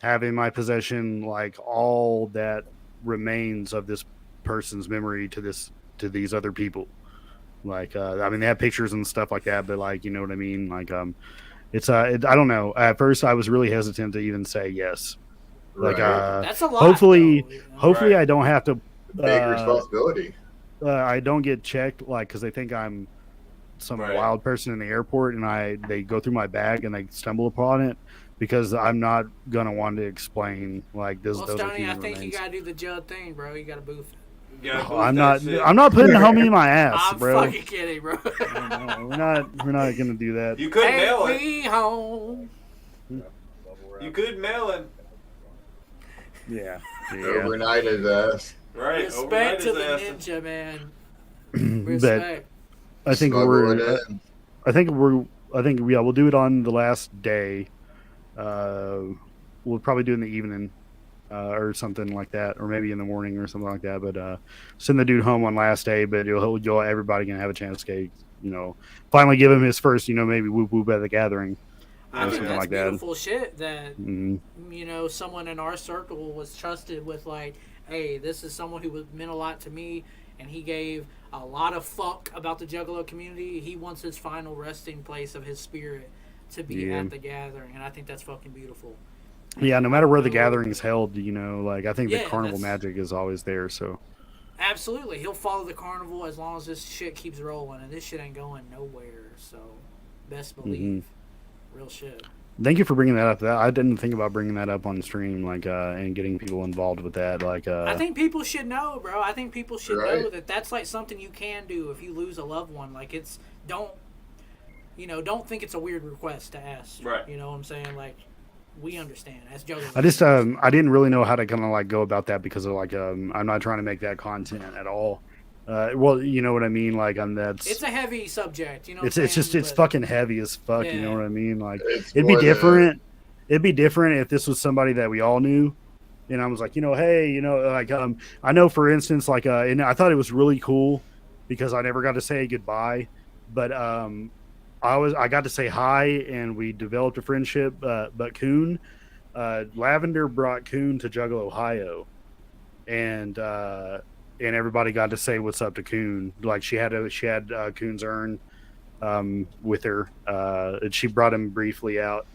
have in my possession like all that remains of this person's memory to these other people. Like I mean, they have pictures and stuff like that, but like, you know what I mean? Like it's I don't know. At first, I was really hesitant to even say yes. Like that's a lot. Hopefully, though, I don't have to. Big responsibility. I don't get checked, like, because they think I'm some wild person in the airport, and they go through my bag and they stumble upon it, because I'm not gonna want to explain like this. Well, Stoney, I think you gotta do the Judd thing, bro. You gotta boof it. I'm not putting the homie in my ass, bro. I'm fucking kidding, bro. No, we're not gonna do that. You could mail it. Take me home. You could mail it. Yeah. Overnight his ass. Right. Respect to the ninja, man. Respect. I think we'll do it on the last day. We'll probably do it in the evening. Or something like that, or maybe in the morning or something like that. But send the dude home on last day. But everybody can have a chance to, finally give him his first, maybe whoop whoop at the gathering. I think that's like beautiful shit. That someone in our circle was trusted with, like, hey, this is someone who meant a lot to me, and he gave a lot of fuck about the Juggalo community. He wants his final resting place of his spirit to be at the gathering, and I think that's fucking beautiful. Yeah, no matter where the gathering is held, I think the carnival magic is always there. So absolutely, he'll follow the carnival as long as this shit keeps rolling, and this shit ain't going nowhere. So best believe, real shit. Thank you for bringing that up. I didn't think about bringing that up on stream, and getting people involved with that. I think people should know, bro. I think people should know that that's like something you can do if you lose a loved one. Like, don't think it's a weird request to ask. Right. You know what I'm saying? Like, we understand. That's Joe. I just I didn't really know how to kind of go about that, because of I'm not trying to make that content at all. Well, you know what I mean. It's a heavy subject. It's fucking heavy as fuck. Yeah. You know what I mean? It'd be different. It'd be different if this was somebody that we all knew, and I was like, hey, I know, for instance, and I thought it was really cool because I never got to say goodbye, but I got to say hi, and we developed a friendship. But Coon, Lavender brought Coon to Juggalo, Ohio, and everybody got to say what's up to Coon. Like, she had Coon's urn with her, and she brought him briefly out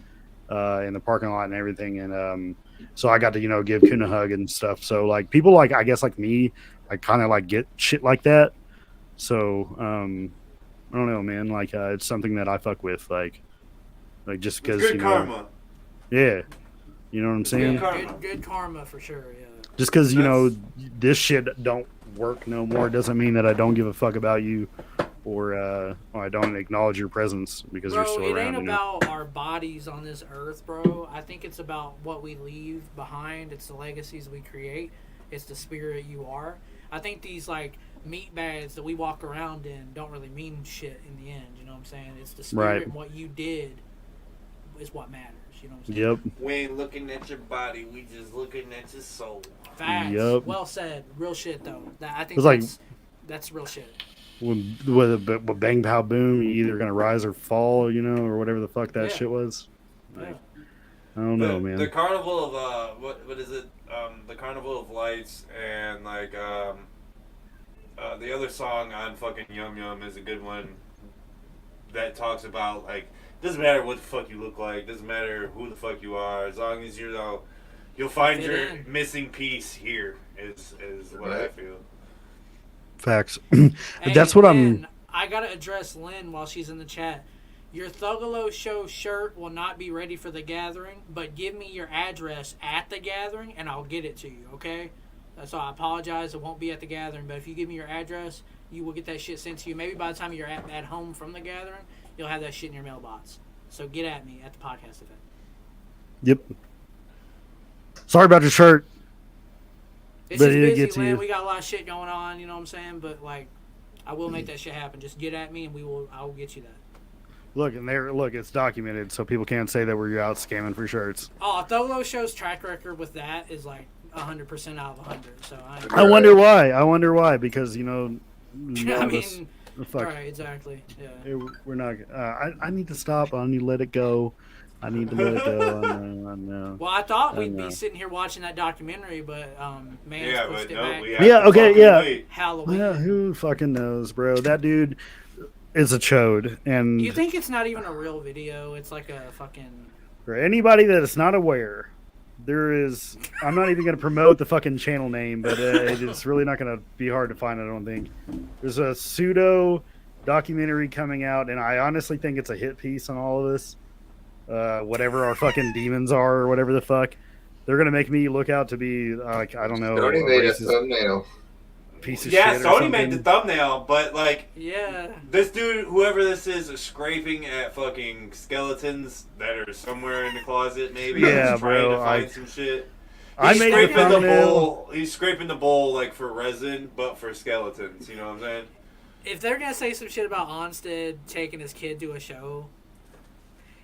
in the parking lot and everything, and so I got to give Coon a hug and stuff. So people I guess me, I kind of get shit like that. So I don't know, man. It's something that I fuck with, just because karma. Yeah, You know what I'm saying? Good karma for sure. Yeah. Just because you know this shit don't work no more doesn't mean that I don't give a fuck about you, or I don't acknowledge your presence because you're still around. It ain't about our bodies on this earth, bro. I think it's about what we leave behind. It's the legacies we create. It's the spirit you are. I think these like meat bags that we walk around in don't really mean shit in the end. You know what I'm saying? It's the spirit and what you did is what matters. You know what I'm saying? Yep. We ain't looking at your body. We just looking at your soul. Facts. Yep. Well said. Real shit though. I think that's real shit. With bang pow boom, you either gonna rise or fall, you know, or whatever the fuck that shit was. Like, I don't know, man. The Carnival of what is it? The Carnival of Lights and like the other song on fucking Yum Yum is a good one that talks about like doesn't matter what the fuck you look like, doesn't matter who the fuck you are, as long as you'll find your missing piece here is what I feel. Facts. Hey, that's what Lynn, I gotta address Lynn while she's in the chat. Your Thuggalo show shirt will not be ready for the gathering, but give me your address at the gathering and I'll get it to you, okay? So I apologize, it won't be at the gathering, but if you give me your address, you will get that shit sent to you. Maybe by the time you're at home from the gathering, you'll have that shit in your mailbox. So get at me at the podcast event. Yep. Sorry about your shirt. It's just busy, man. We got a lot of shit going on, you know what I'm saying? But like, I will make that shit happen. Just get at me and I will get you that. Look, it's documented, so people can't say that we're out scamming for shirts. Oh, Thuggalo show's track record with that is like 100% out of 100. So I wonder why. Because you know, I mean, right, exactly. Yeah. We're not. I need to stop. I need to let it go. I need to let it go. I know. Well, I thought we'd be sitting here watching that documentary, but man, pushed it back. Halloween. Yeah, who fucking knows, bro? That dude is a chode, and you think it's not even a real video? It's like a fucking. For anybody that is not aware, there is. I'm not even going to promote the fucking channel name, but it's really not going to be hard to find. I don't think there's a pseudo documentary coming out, and I honestly think it's a hit piece on all of this. Whatever our fucking demons are, or whatever the fuck, they're gonna make me look out to be like I don't know. Sony made a thumbnail. Piece of shit. Shit Sony made the thumbnail, but like, yeah, this dude, whoever this is scraping at fucking skeletons that are somewhere in the closet, maybe. Yeah, trying bro. to find some shit. I made the thumbnail. He's scraping the bowl like for resin, but for skeletons. You know what I'm saying? If they're gonna say some shit about Onstead taking his kid to a show.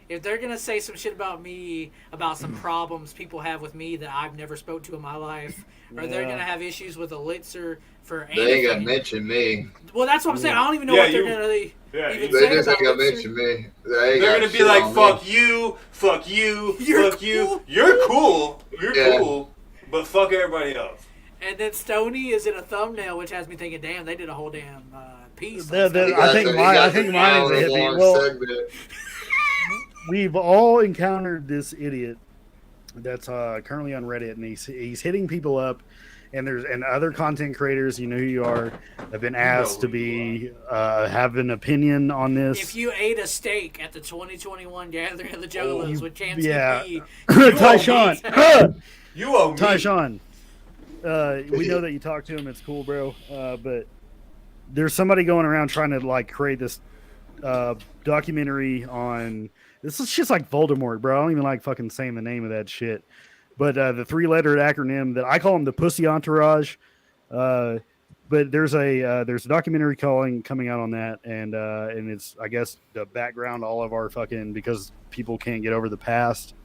If they're going to say some shit about me, about some problems people have with me that I've never spoke to in my life, or they're going to have issues with Elixir for anything. They ain't going to mention me. Well, that's what I'm saying. I don't even know what they're going to even say. They just ain't going to mention me. They're going to be like, fuck you, fuck you, fuck you. You're cool. You're cool. But fuck everybody else. And then Stoney is in a thumbnail, which has me thinking, damn, they did a whole damn piece. I think mine is a hippie. Well, we've all encountered this idiot that's currently on Reddit, and he's hitting people up, and other content creators, you know who you are, have been asked to be have an opinion on this. If you ate a steak at the 2021 Gathering of the Juggalos with Chance Tyshawn, you owe me. Tyshawn, we know that you talk to him. It's cool, bro. But there's somebody going around trying to like create this documentary on. This is just like Voldemort, bro. I don't even like fucking saying the name of that shit. But the 3-lettered acronym that I call him the Pussy Entourage. But there's a documentary coming out on that, and it's I guess the background all of our fucking because people can't get over the past.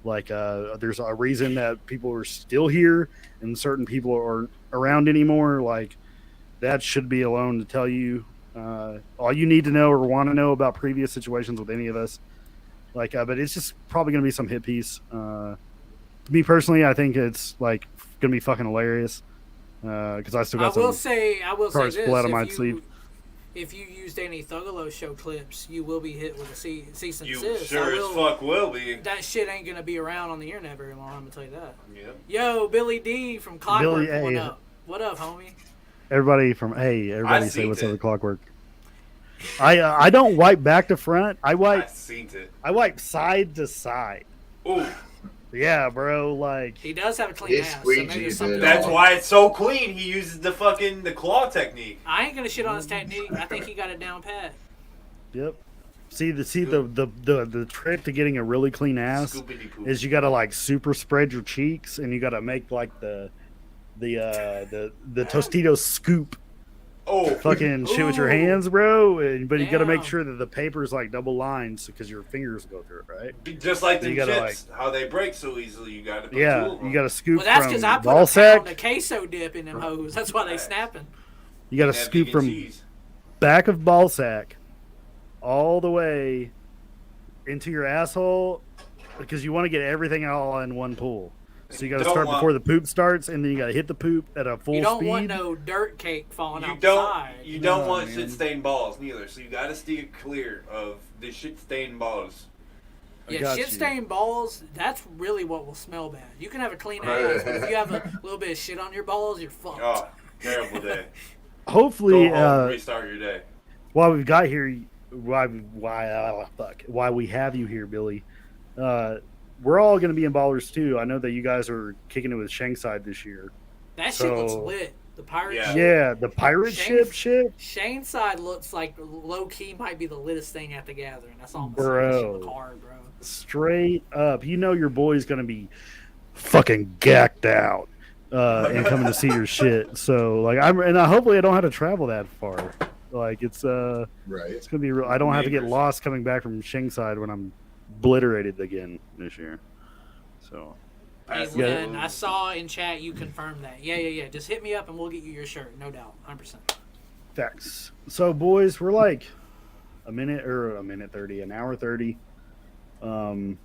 Like there's a reason that people are still here and certain people aren't around anymore. Like that should be alone to tell you all you need to know or want to know about previous situations with any of us. Like, but it's just probably gonna be some hit piece. Me personally, I think it's like gonna be fucking hilarious. Because I still got I will say this: blood on my sleeve. If you used any Thuggalo show clips, you will be hit with a cease and you desist. sure as fuck will be. That shit ain't gonna be around on the internet very long. I'm gonna tell you that. Yep. Yo, Billy D from Clockwork, what up? What up, homie? Everybody say what's up with Clockwork. I don't wipe back to front. I wipe side to side. Ooh. Yeah, bro. Like, He does have a clean He ass. So maybe squeegees it's something it. That's wrong. why it's so clean. He uses the claw technique. I ain't gonna shit on his technique. I think he got it down pat. yep. The trick to getting a really clean ass Scoopity poop. is you gotta like super spread your cheeks and you gotta make like the Tostitos scoop Oh, fucking shit with your Ooh. hands, bro. But you gotta make Damn. sure that the paper's like double lined because your fingers go through it, right? just like the You gotta, chips, how they break so easily. You got to put two Yeah, of them. you gotta scoop Well, that's from because I put ball a sack. pound of queso dip in them hoes. That's why they snapping. You gotta And have scoop vegan from cheese. back of ball sack all the way into your asshole because you want to get everything all in one pool. So you got to Don't start want- before the poop starts, and then you got to hit the poop at a full You don't speed. want no dirt cake falling You out don't. the side. You don't No, want man. shit stained balls neither. So you got to steer clear of the shit stained balls. I Yeah, got shit you. stained balls, that's really what will smell bad. You can have a clean ass, but if you have a little bit of shit on your balls, you're fucked. Oh, terrible day. Hopefully, Go home and restart your day. while we've got here, why we have you here, Billy? We're all going to be in Ballers too. I know that you guys are kicking it with Shankside this year. That shit looks So- lit. The pirate Yeah. shit. Yeah, the pirate Shane- ship shit. Shane side looks like low key might be the littest thing at the gathering. That's all I'm saying. Bro. That shit look hard, bro. Straight up, you know your boy's going to be fucking gacked out and coming to see your shit. So like, hopefully I don't have to travel that far. Like it's Right. gonna be real. I don't have to get Neighbors. lost coming back from Shankside when I'm obliterated again this year. So Hey, That's Lynn, good. I saw in chat you confirmed that. Yeah. Just hit me up and we'll get you your shirt. No doubt. 100%. facts. So boys, we're like an hour 30. I'm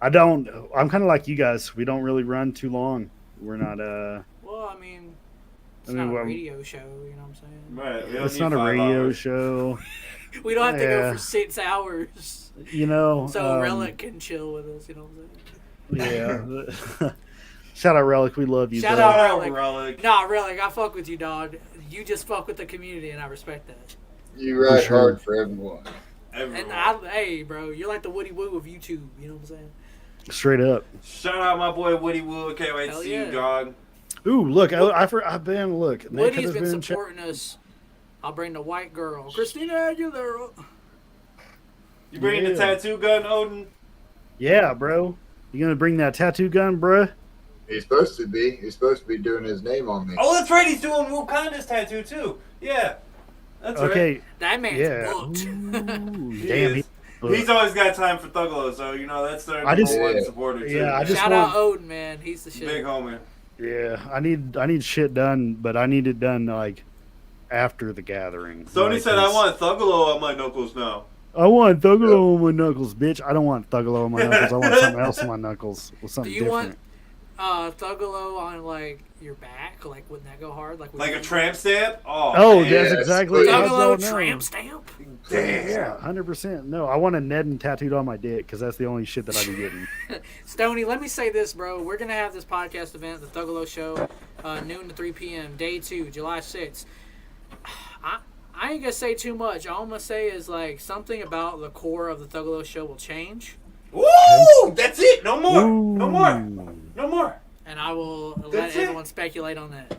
kind of like you guys. We don't really run too long. We're not Well, I mean, it's I mean, not a well, radio show, you know what I'm saying? Right. We don't it's need not a 5 radio hours. show. We don't have to go Yeah. for 6 hours. You know. So Relic can chill with us, you know what I'm saying? Yeah. Shout out Relic. We love you. Shout bro. out Shout out Relic. Relic. Nah, Relic, I fuck with you, dog. You just fuck with the community, and I respect that. You ride sure. hard for everyone. Everyone. And hey, bro, you're like the Woody Woo of YouTube, you know what I'm saying? Straight up. Shout out my boy Woody Woo. Can't wait Hell to see yeah. you, dog. Ooh, look! I've been look. Nick Woody's has been been supporting us. I'll bring the white girl, Christina Aguilera. You bringing Yeah. the tattoo gun, Odin? Yeah, bro. You gonna bring that tattoo gun, bruh? He's supposed to be. He's supposed to be doing his name on me. Oh, that's right. He's doing Wakanda's tattoo too. Yeah, that's right. Okay. That man's Yeah. booked. Ooh, He damn. is. He's always got time for Thuggalo, so you know that's our I just- number one Yeah. supporter too. Yeah, I just Shout want- out Odin, man. He's the shit. big homie. Yeah, I need shit done, but I need it done like after the gathering. Sony Like, said, "I it's- want Thuggalo on my knuckles now." I want Thuggalo on my knuckles, bitch. I don't want Thuggalo on my knuckles. I want something else on my knuckles. With Do something you different. want Thuggalo on like your back? Like, wouldn't that go hard? Like Like a tramp stamp? Oh, Oh, man. that's Yes, exactly. please. how's Thuggalo that know? tramp stamp. Damn. Yeah, 100%. No, I want a Ned tattooed on my dick because that's the only shit that I be getting. Stoney, let me say this, bro. We're gonna have this podcast event, the Thuggalo Show, noon to 3 p.m. Day 2, July 6th. I ain't gonna say too much. All I'm gonna say is like something about the core of the Thuggalo Show will change, Woo! That's it. No more. No more. Ooh. No more. and I will let That's it. everyone speculate on that.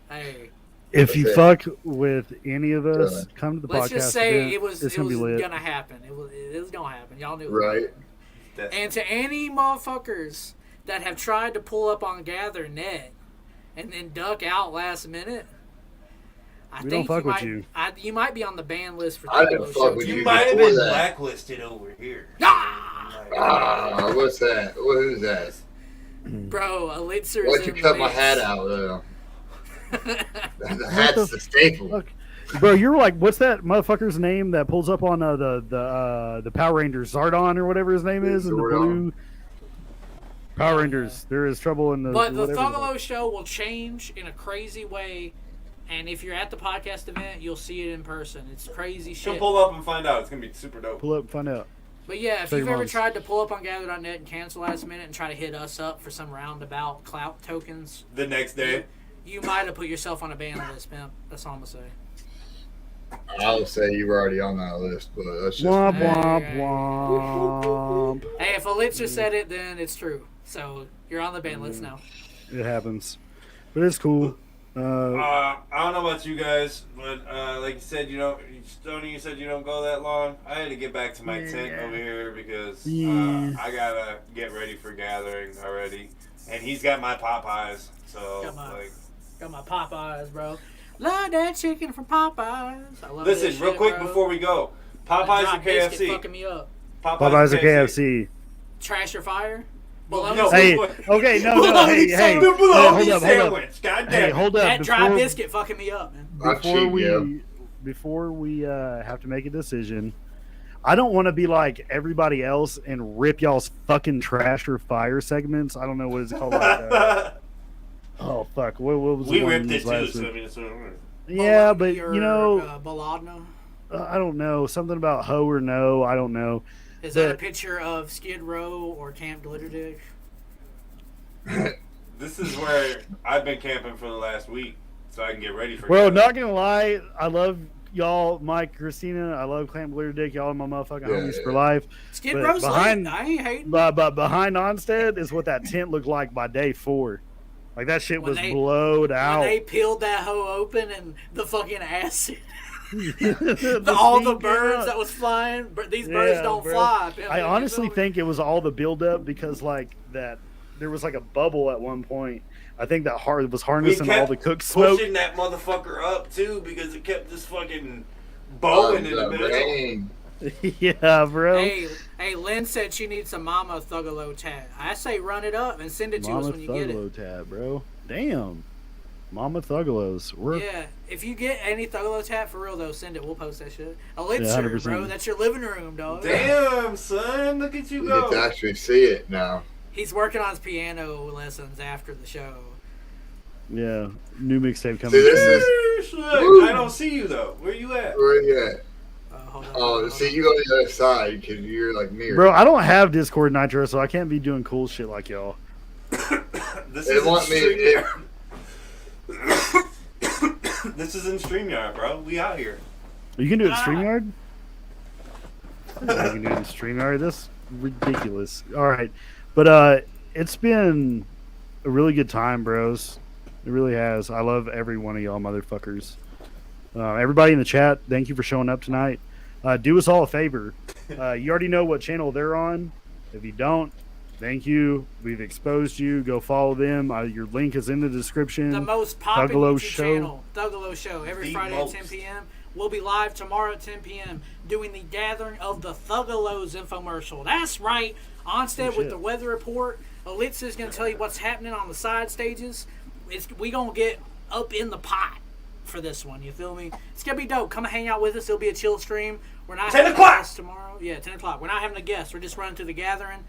Hey, If you That's it. fuck with any of us, Really? come to the let's podcast. just say event. it was It's gonna be lit. gonna happen. It was gonna happen. Y'all knew it. Right. That's And to any motherfuckers that have tried to pull up on Gather.net and then duck out last minute, I We think don't fuck with might, you. You might be on the ban list for I didn't Thuggalo fuck Show. with you you might have before been that. blacklisted over here. Ah! Ah, what's that? Who's that? Bro, Elitzer's Why'd you in cut my this. hat out? The hat's the staple. Fuck. Bro, you're like, what's that motherfucker's name that pulls up on the Power Rangers, Zardon or whatever his name is, in the Zordon. blue Power Rangers. There is trouble in the. But the whatever Thuggalo Show will change in a crazy way, and if you're at the podcast event, you'll see it in person. It's crazy She'll shit. pull up and find out. It's gonna be super dope. Pull up, and find out. But yeah, if Tell you've your ever moms. tried to pull up on Gather.net and cancel last minute and try to hit us up for some roundabout clout tokens, The next day. you might have put yourself on a ban list, pimp. That's all I'm gonna say. I'll say you were already on that list, but that's just Womp me. womp womp. Hey, if Elixir said it, then it's true. So you're on the ban list now. It happens, but it's cool. I don't know about you guys, but like you said, Stoney, you said you don't go that long. I had to get back to my tent over here because I gotta get ready for gathering already, and he's got my Popeyes. So Got my Popeyes, bro. Love that chicken from Popeyes. I love listen, that real shit, quick bro. before we go, Popeyes or Drop biscuit KFC? fucking me up. Popeyes or KFC? Trash or fire? Bologna Bologna Hey, sandwich. okay, no, Bologna hey, sandwich. hold Bologna up. sandwich. God damn Hey, it. hold up. That dry biscuit fucking me up, man. Before we have to make a decision, I don't want to be like everybody else and rip y'all's fucking trash or fire segments. I don't know what it's called. Oh fuck! What was we the one ripped we it used too. last So week? I mean, it's Yeah, but Bologna you know, or, Bologna. I don't know, something about ho or no. I don't know. Is that a picture of Skid Row or Camp Glitterdick? This is where I've been camping for the last week, so I can get ready for. Well, gathering. not gonna lie, I love y'all, Mike, Christina. I love Clamp Glitter Dick. Y'all are my motherfucking homies for life. Skid But Row's behind- lit. I ain't hating. But behind Onstead is what that tent looked like by day 4. Like that shit When was they- blowed When out. they peeled that hoe open and the fucking acid, The all the steam came birds out. that was flying. But these birds Yeah, don't bro. fly. I honestly You feel me? think it was all the buildup because like that there was like a bubble at one point. I think that was harnessing all the cooked smoke. pushing that motherfucker up too because it kept this fucking bowing in the middle. Rain. Yeah, bro. Hey, Lynn said she needs some Mama Thuggalo tat. I say run it up and send it to us Mama when you get it. Thuggalo tab, bro. Damn. Mama Thuggalos. We're Yeah, if you get any Thuggalo tat for real though, send it. We'll post that shit. Elixir, 100%. bro. That's your living room, dog. Damn, son, look at you You get to go. actually see it now. He's working on his piano lessons after the show. yeah, new mixtape coming. See, this soon. is Look, I don't see you though. Where you at? where you at? Hold on, Oh, hold see, on. you go to the other side because you're like me. Bro, I don't have Discord Nitro, so I can't be doing cool shit like y'all. This They is want me. StreamYard. This is in StreamYard, bro. We out here. You can do it in StreamYard? You can do it in StreamYard? That's ridiculous. All right. But it's been a really good time, bros. It really has. I love every one of y'all motherfuckers. Everybody in the chat, thank you for showing up tonight. Do us all a favor. You already know what channel they're on. If you don't, thank you. We've exposed you. Go follow them. Your link is in the description. The most popular Thuggalo YouTube Show. channel, Thuggalo Show, every The Friday most. at 10 p.m. We'll be live tomorrow at 10 p.m. doing the gathering of the Thuggalos infomercial. That's right. Onstead with shit. the weather report. Elixir's going to tell you what's happening on the side stages. We going to get up in the pot for this one. You feel me? It's going to be dope. Come and hang out with us. It'll be a chill stream. We're not 10 having o'clock. a guest tomorrow. Yeah, 10 o'clock. We're not having a guest. We're just running through the gathering.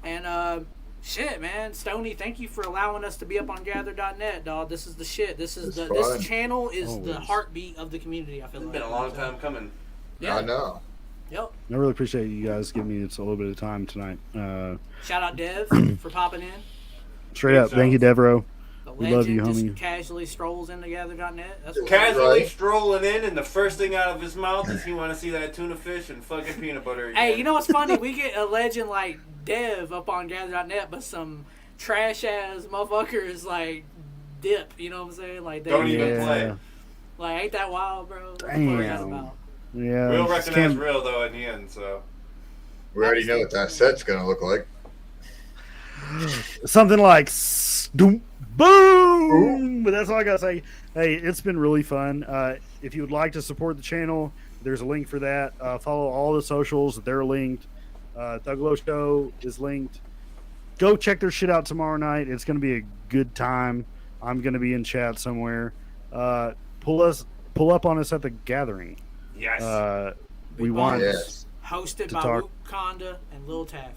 And, shit, man. Stoney, thank you for allowing us to be up on Gather.net, dog. This is the shit. This fun. channel is the Always. heartbeat of the community, I feel It's like. been a long time coming. Yeah. I know. Yep. I really appreciate you guys giving me a little bit of time tonight. Shout out Dev for popping in. Straight up, thank you, Devereaux. The We love you, legend homie. just casually strolls into Gather.net. That's what Casually Right. strolling in, and the first thing out of his mouth is he want to see that tuna fish and fucking peanut butter again. Hey, you know what's funny? We get a legend like Dev up on Gather.net, but some trash ass motherfuckers like dip. You know what I'm saying? Like they Don't even Yeah. play. Like ain't that wild, bro? What the fuck is that Damn. about? Yeah, Real just recognize can't- real though in the end. So We already know what that set's gonna look like. something like stoom, boom. But that's all I gotta say. Hey, it's been really fun. If you would like to support the channel, there's a link for that. Follow all the socials; they're linked. Thuggalo Show is linked. Go check their shit out tomorrow night. It's gonna be a good time. I'm gonna be in chat somewhere. Pull up on us at the gathering. yes, We Big want balls. Yes. Hosted To by talk. Luke Conda and Lil Taffy.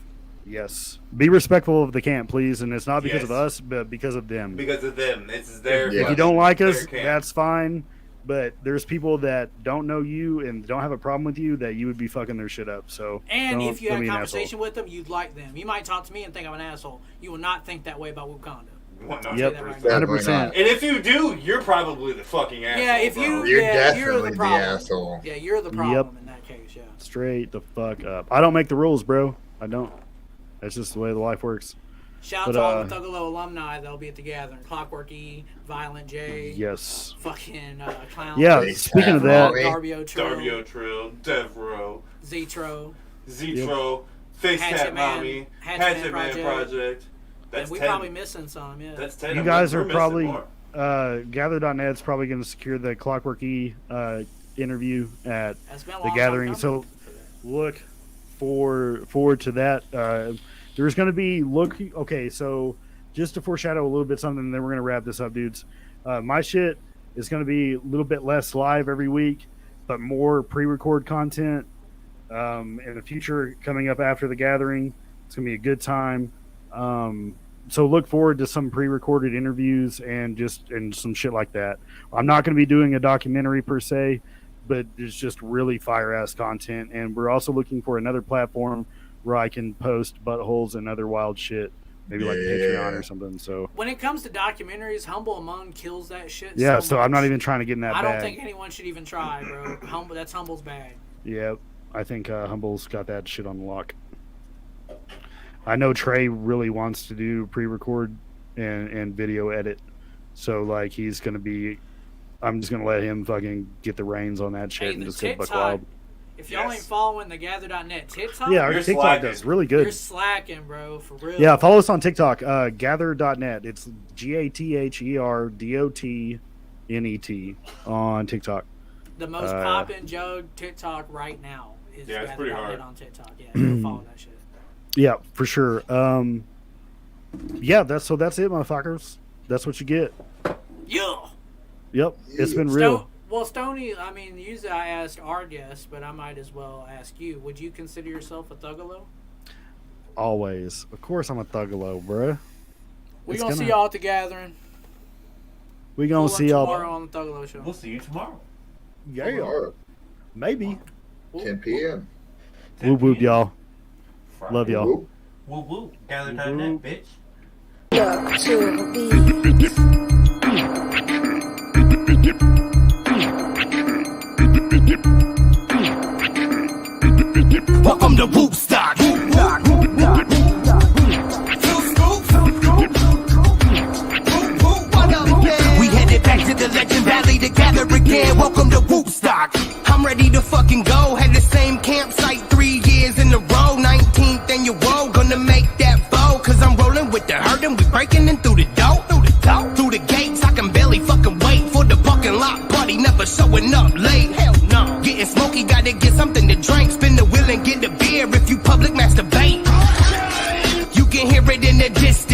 yes. Be respectful of the camp, please, and it's not because of Yes. us, but because of them. because of them. It's their. Yeah. If you don't like us, their camp. that's fine. But there's people that don't know you and don't have a problem with you that you would be fucking their shit up. So And don't- if you don't had a be an conversation asshole. with them, you'd like them. You might talk to me and think I'm an asshole. You will not think that way about Luke Conda. whatnot. Yep, that right now. 100%. And if you do, you're probably the fucking asshole. Yeah, if bro. you, You're yeah, definitely you're the the problem. asshole. Yeah, you're the problem in that case. Yeah. Straight the fuck up. I don't make the rules, bro. I don't. That's just the way the life works. Shout out to all the THUGGALO alumni that'll be at the gathering. Clockwork E, Violent J, Yes. fucking Clown. Yeah, Face, speaking of that, Darbio Trill, Darbio Trill, Devereaux, Zetro, Face Hatchet Tap Man, Mommy, Hatchet Man Man Project. That's and we 10. probably missing some, yeah. That's 10. you and guys we're are missing probably more. Gather.net's probably going to secure the Clockwork E interview at That's been a the long gathering. time So coming for that. look forward to that. There's going to be okay, so just to foreshadow a little bit something, then we're going to wrap this up, dudes. My shit is going to be a little bit less live every week, but more pre-record content in the future coming up after the gathering. It's going to be a good time. So look forward to some pre-recorded interviews and some shit like that. I'm not going to be doing a documentary per se, but it's just really fire-ass content. And we're also looking for another platform where I can post buttholes and other wild shit, maybe like Patreon or something. So when it comes to documentaries, Humble Among kills that shit. yeah, so I'm not much. even trying to get in that I bag. don't think anyone should even try, bro. That's Humble's bag. Yeah, I think Humble's got that shit on lock. I know Trey really wants to do pre-record and video edit, so like he's gonna be. I'm just gonna let him fucking get the reins on that shit Hey, and the just go buck TikTok. wild. If y'all ain't foling the Gather.net TikTok, Yeah, our You're TikTok slacking. does really you're good. slacking, bro, for real. Yeah, follow us on TikTok, Gather.net. It's GATHERDOTNET on TikTok. The most poppin' jug TikTok right now is Yeah, it's pretty Gather.net hard. on TikTok. Yeah, go follow that shit. Yeah, for sure. Yeah, that's it, motherfuckers. That's what you get. Yeah. Yep, it's been real. Well, Stoney, I mean, usually I ask our guests, but I might as well ask you. Would you consider yourself a Thuggalo? Always. Of course I'm a Thuggalo, bruh. We're It's going to see gonna- y'all at the gathering. We gonna see y'all. tomorrow on the Thuggalo show. We'll see you tomorrow. Yeah, Tomorrow, maybe. 10 p.m. Whoop whoop, y'all. Friday. Love y'all. Whoop. Woo woo. Gather.net, bitch. Yo, to the beat. Welcome to Woodstock. We headed back to the Legend Valley to gather again. Welcome to Woodstock. I'm ready to fucking go. Had the same campsite 3 years in a row. 19th annual, gonna make that bow. Cause I'm rolling with the herd and we breaking in through the door. Through the gates, I can barely fucking wait for the parking lot party. Never showing up late. Hell no. Getting smoky, gotta get something to drink. Spin the wheel and get a beer if you public masturbate. You can hear it in the distance.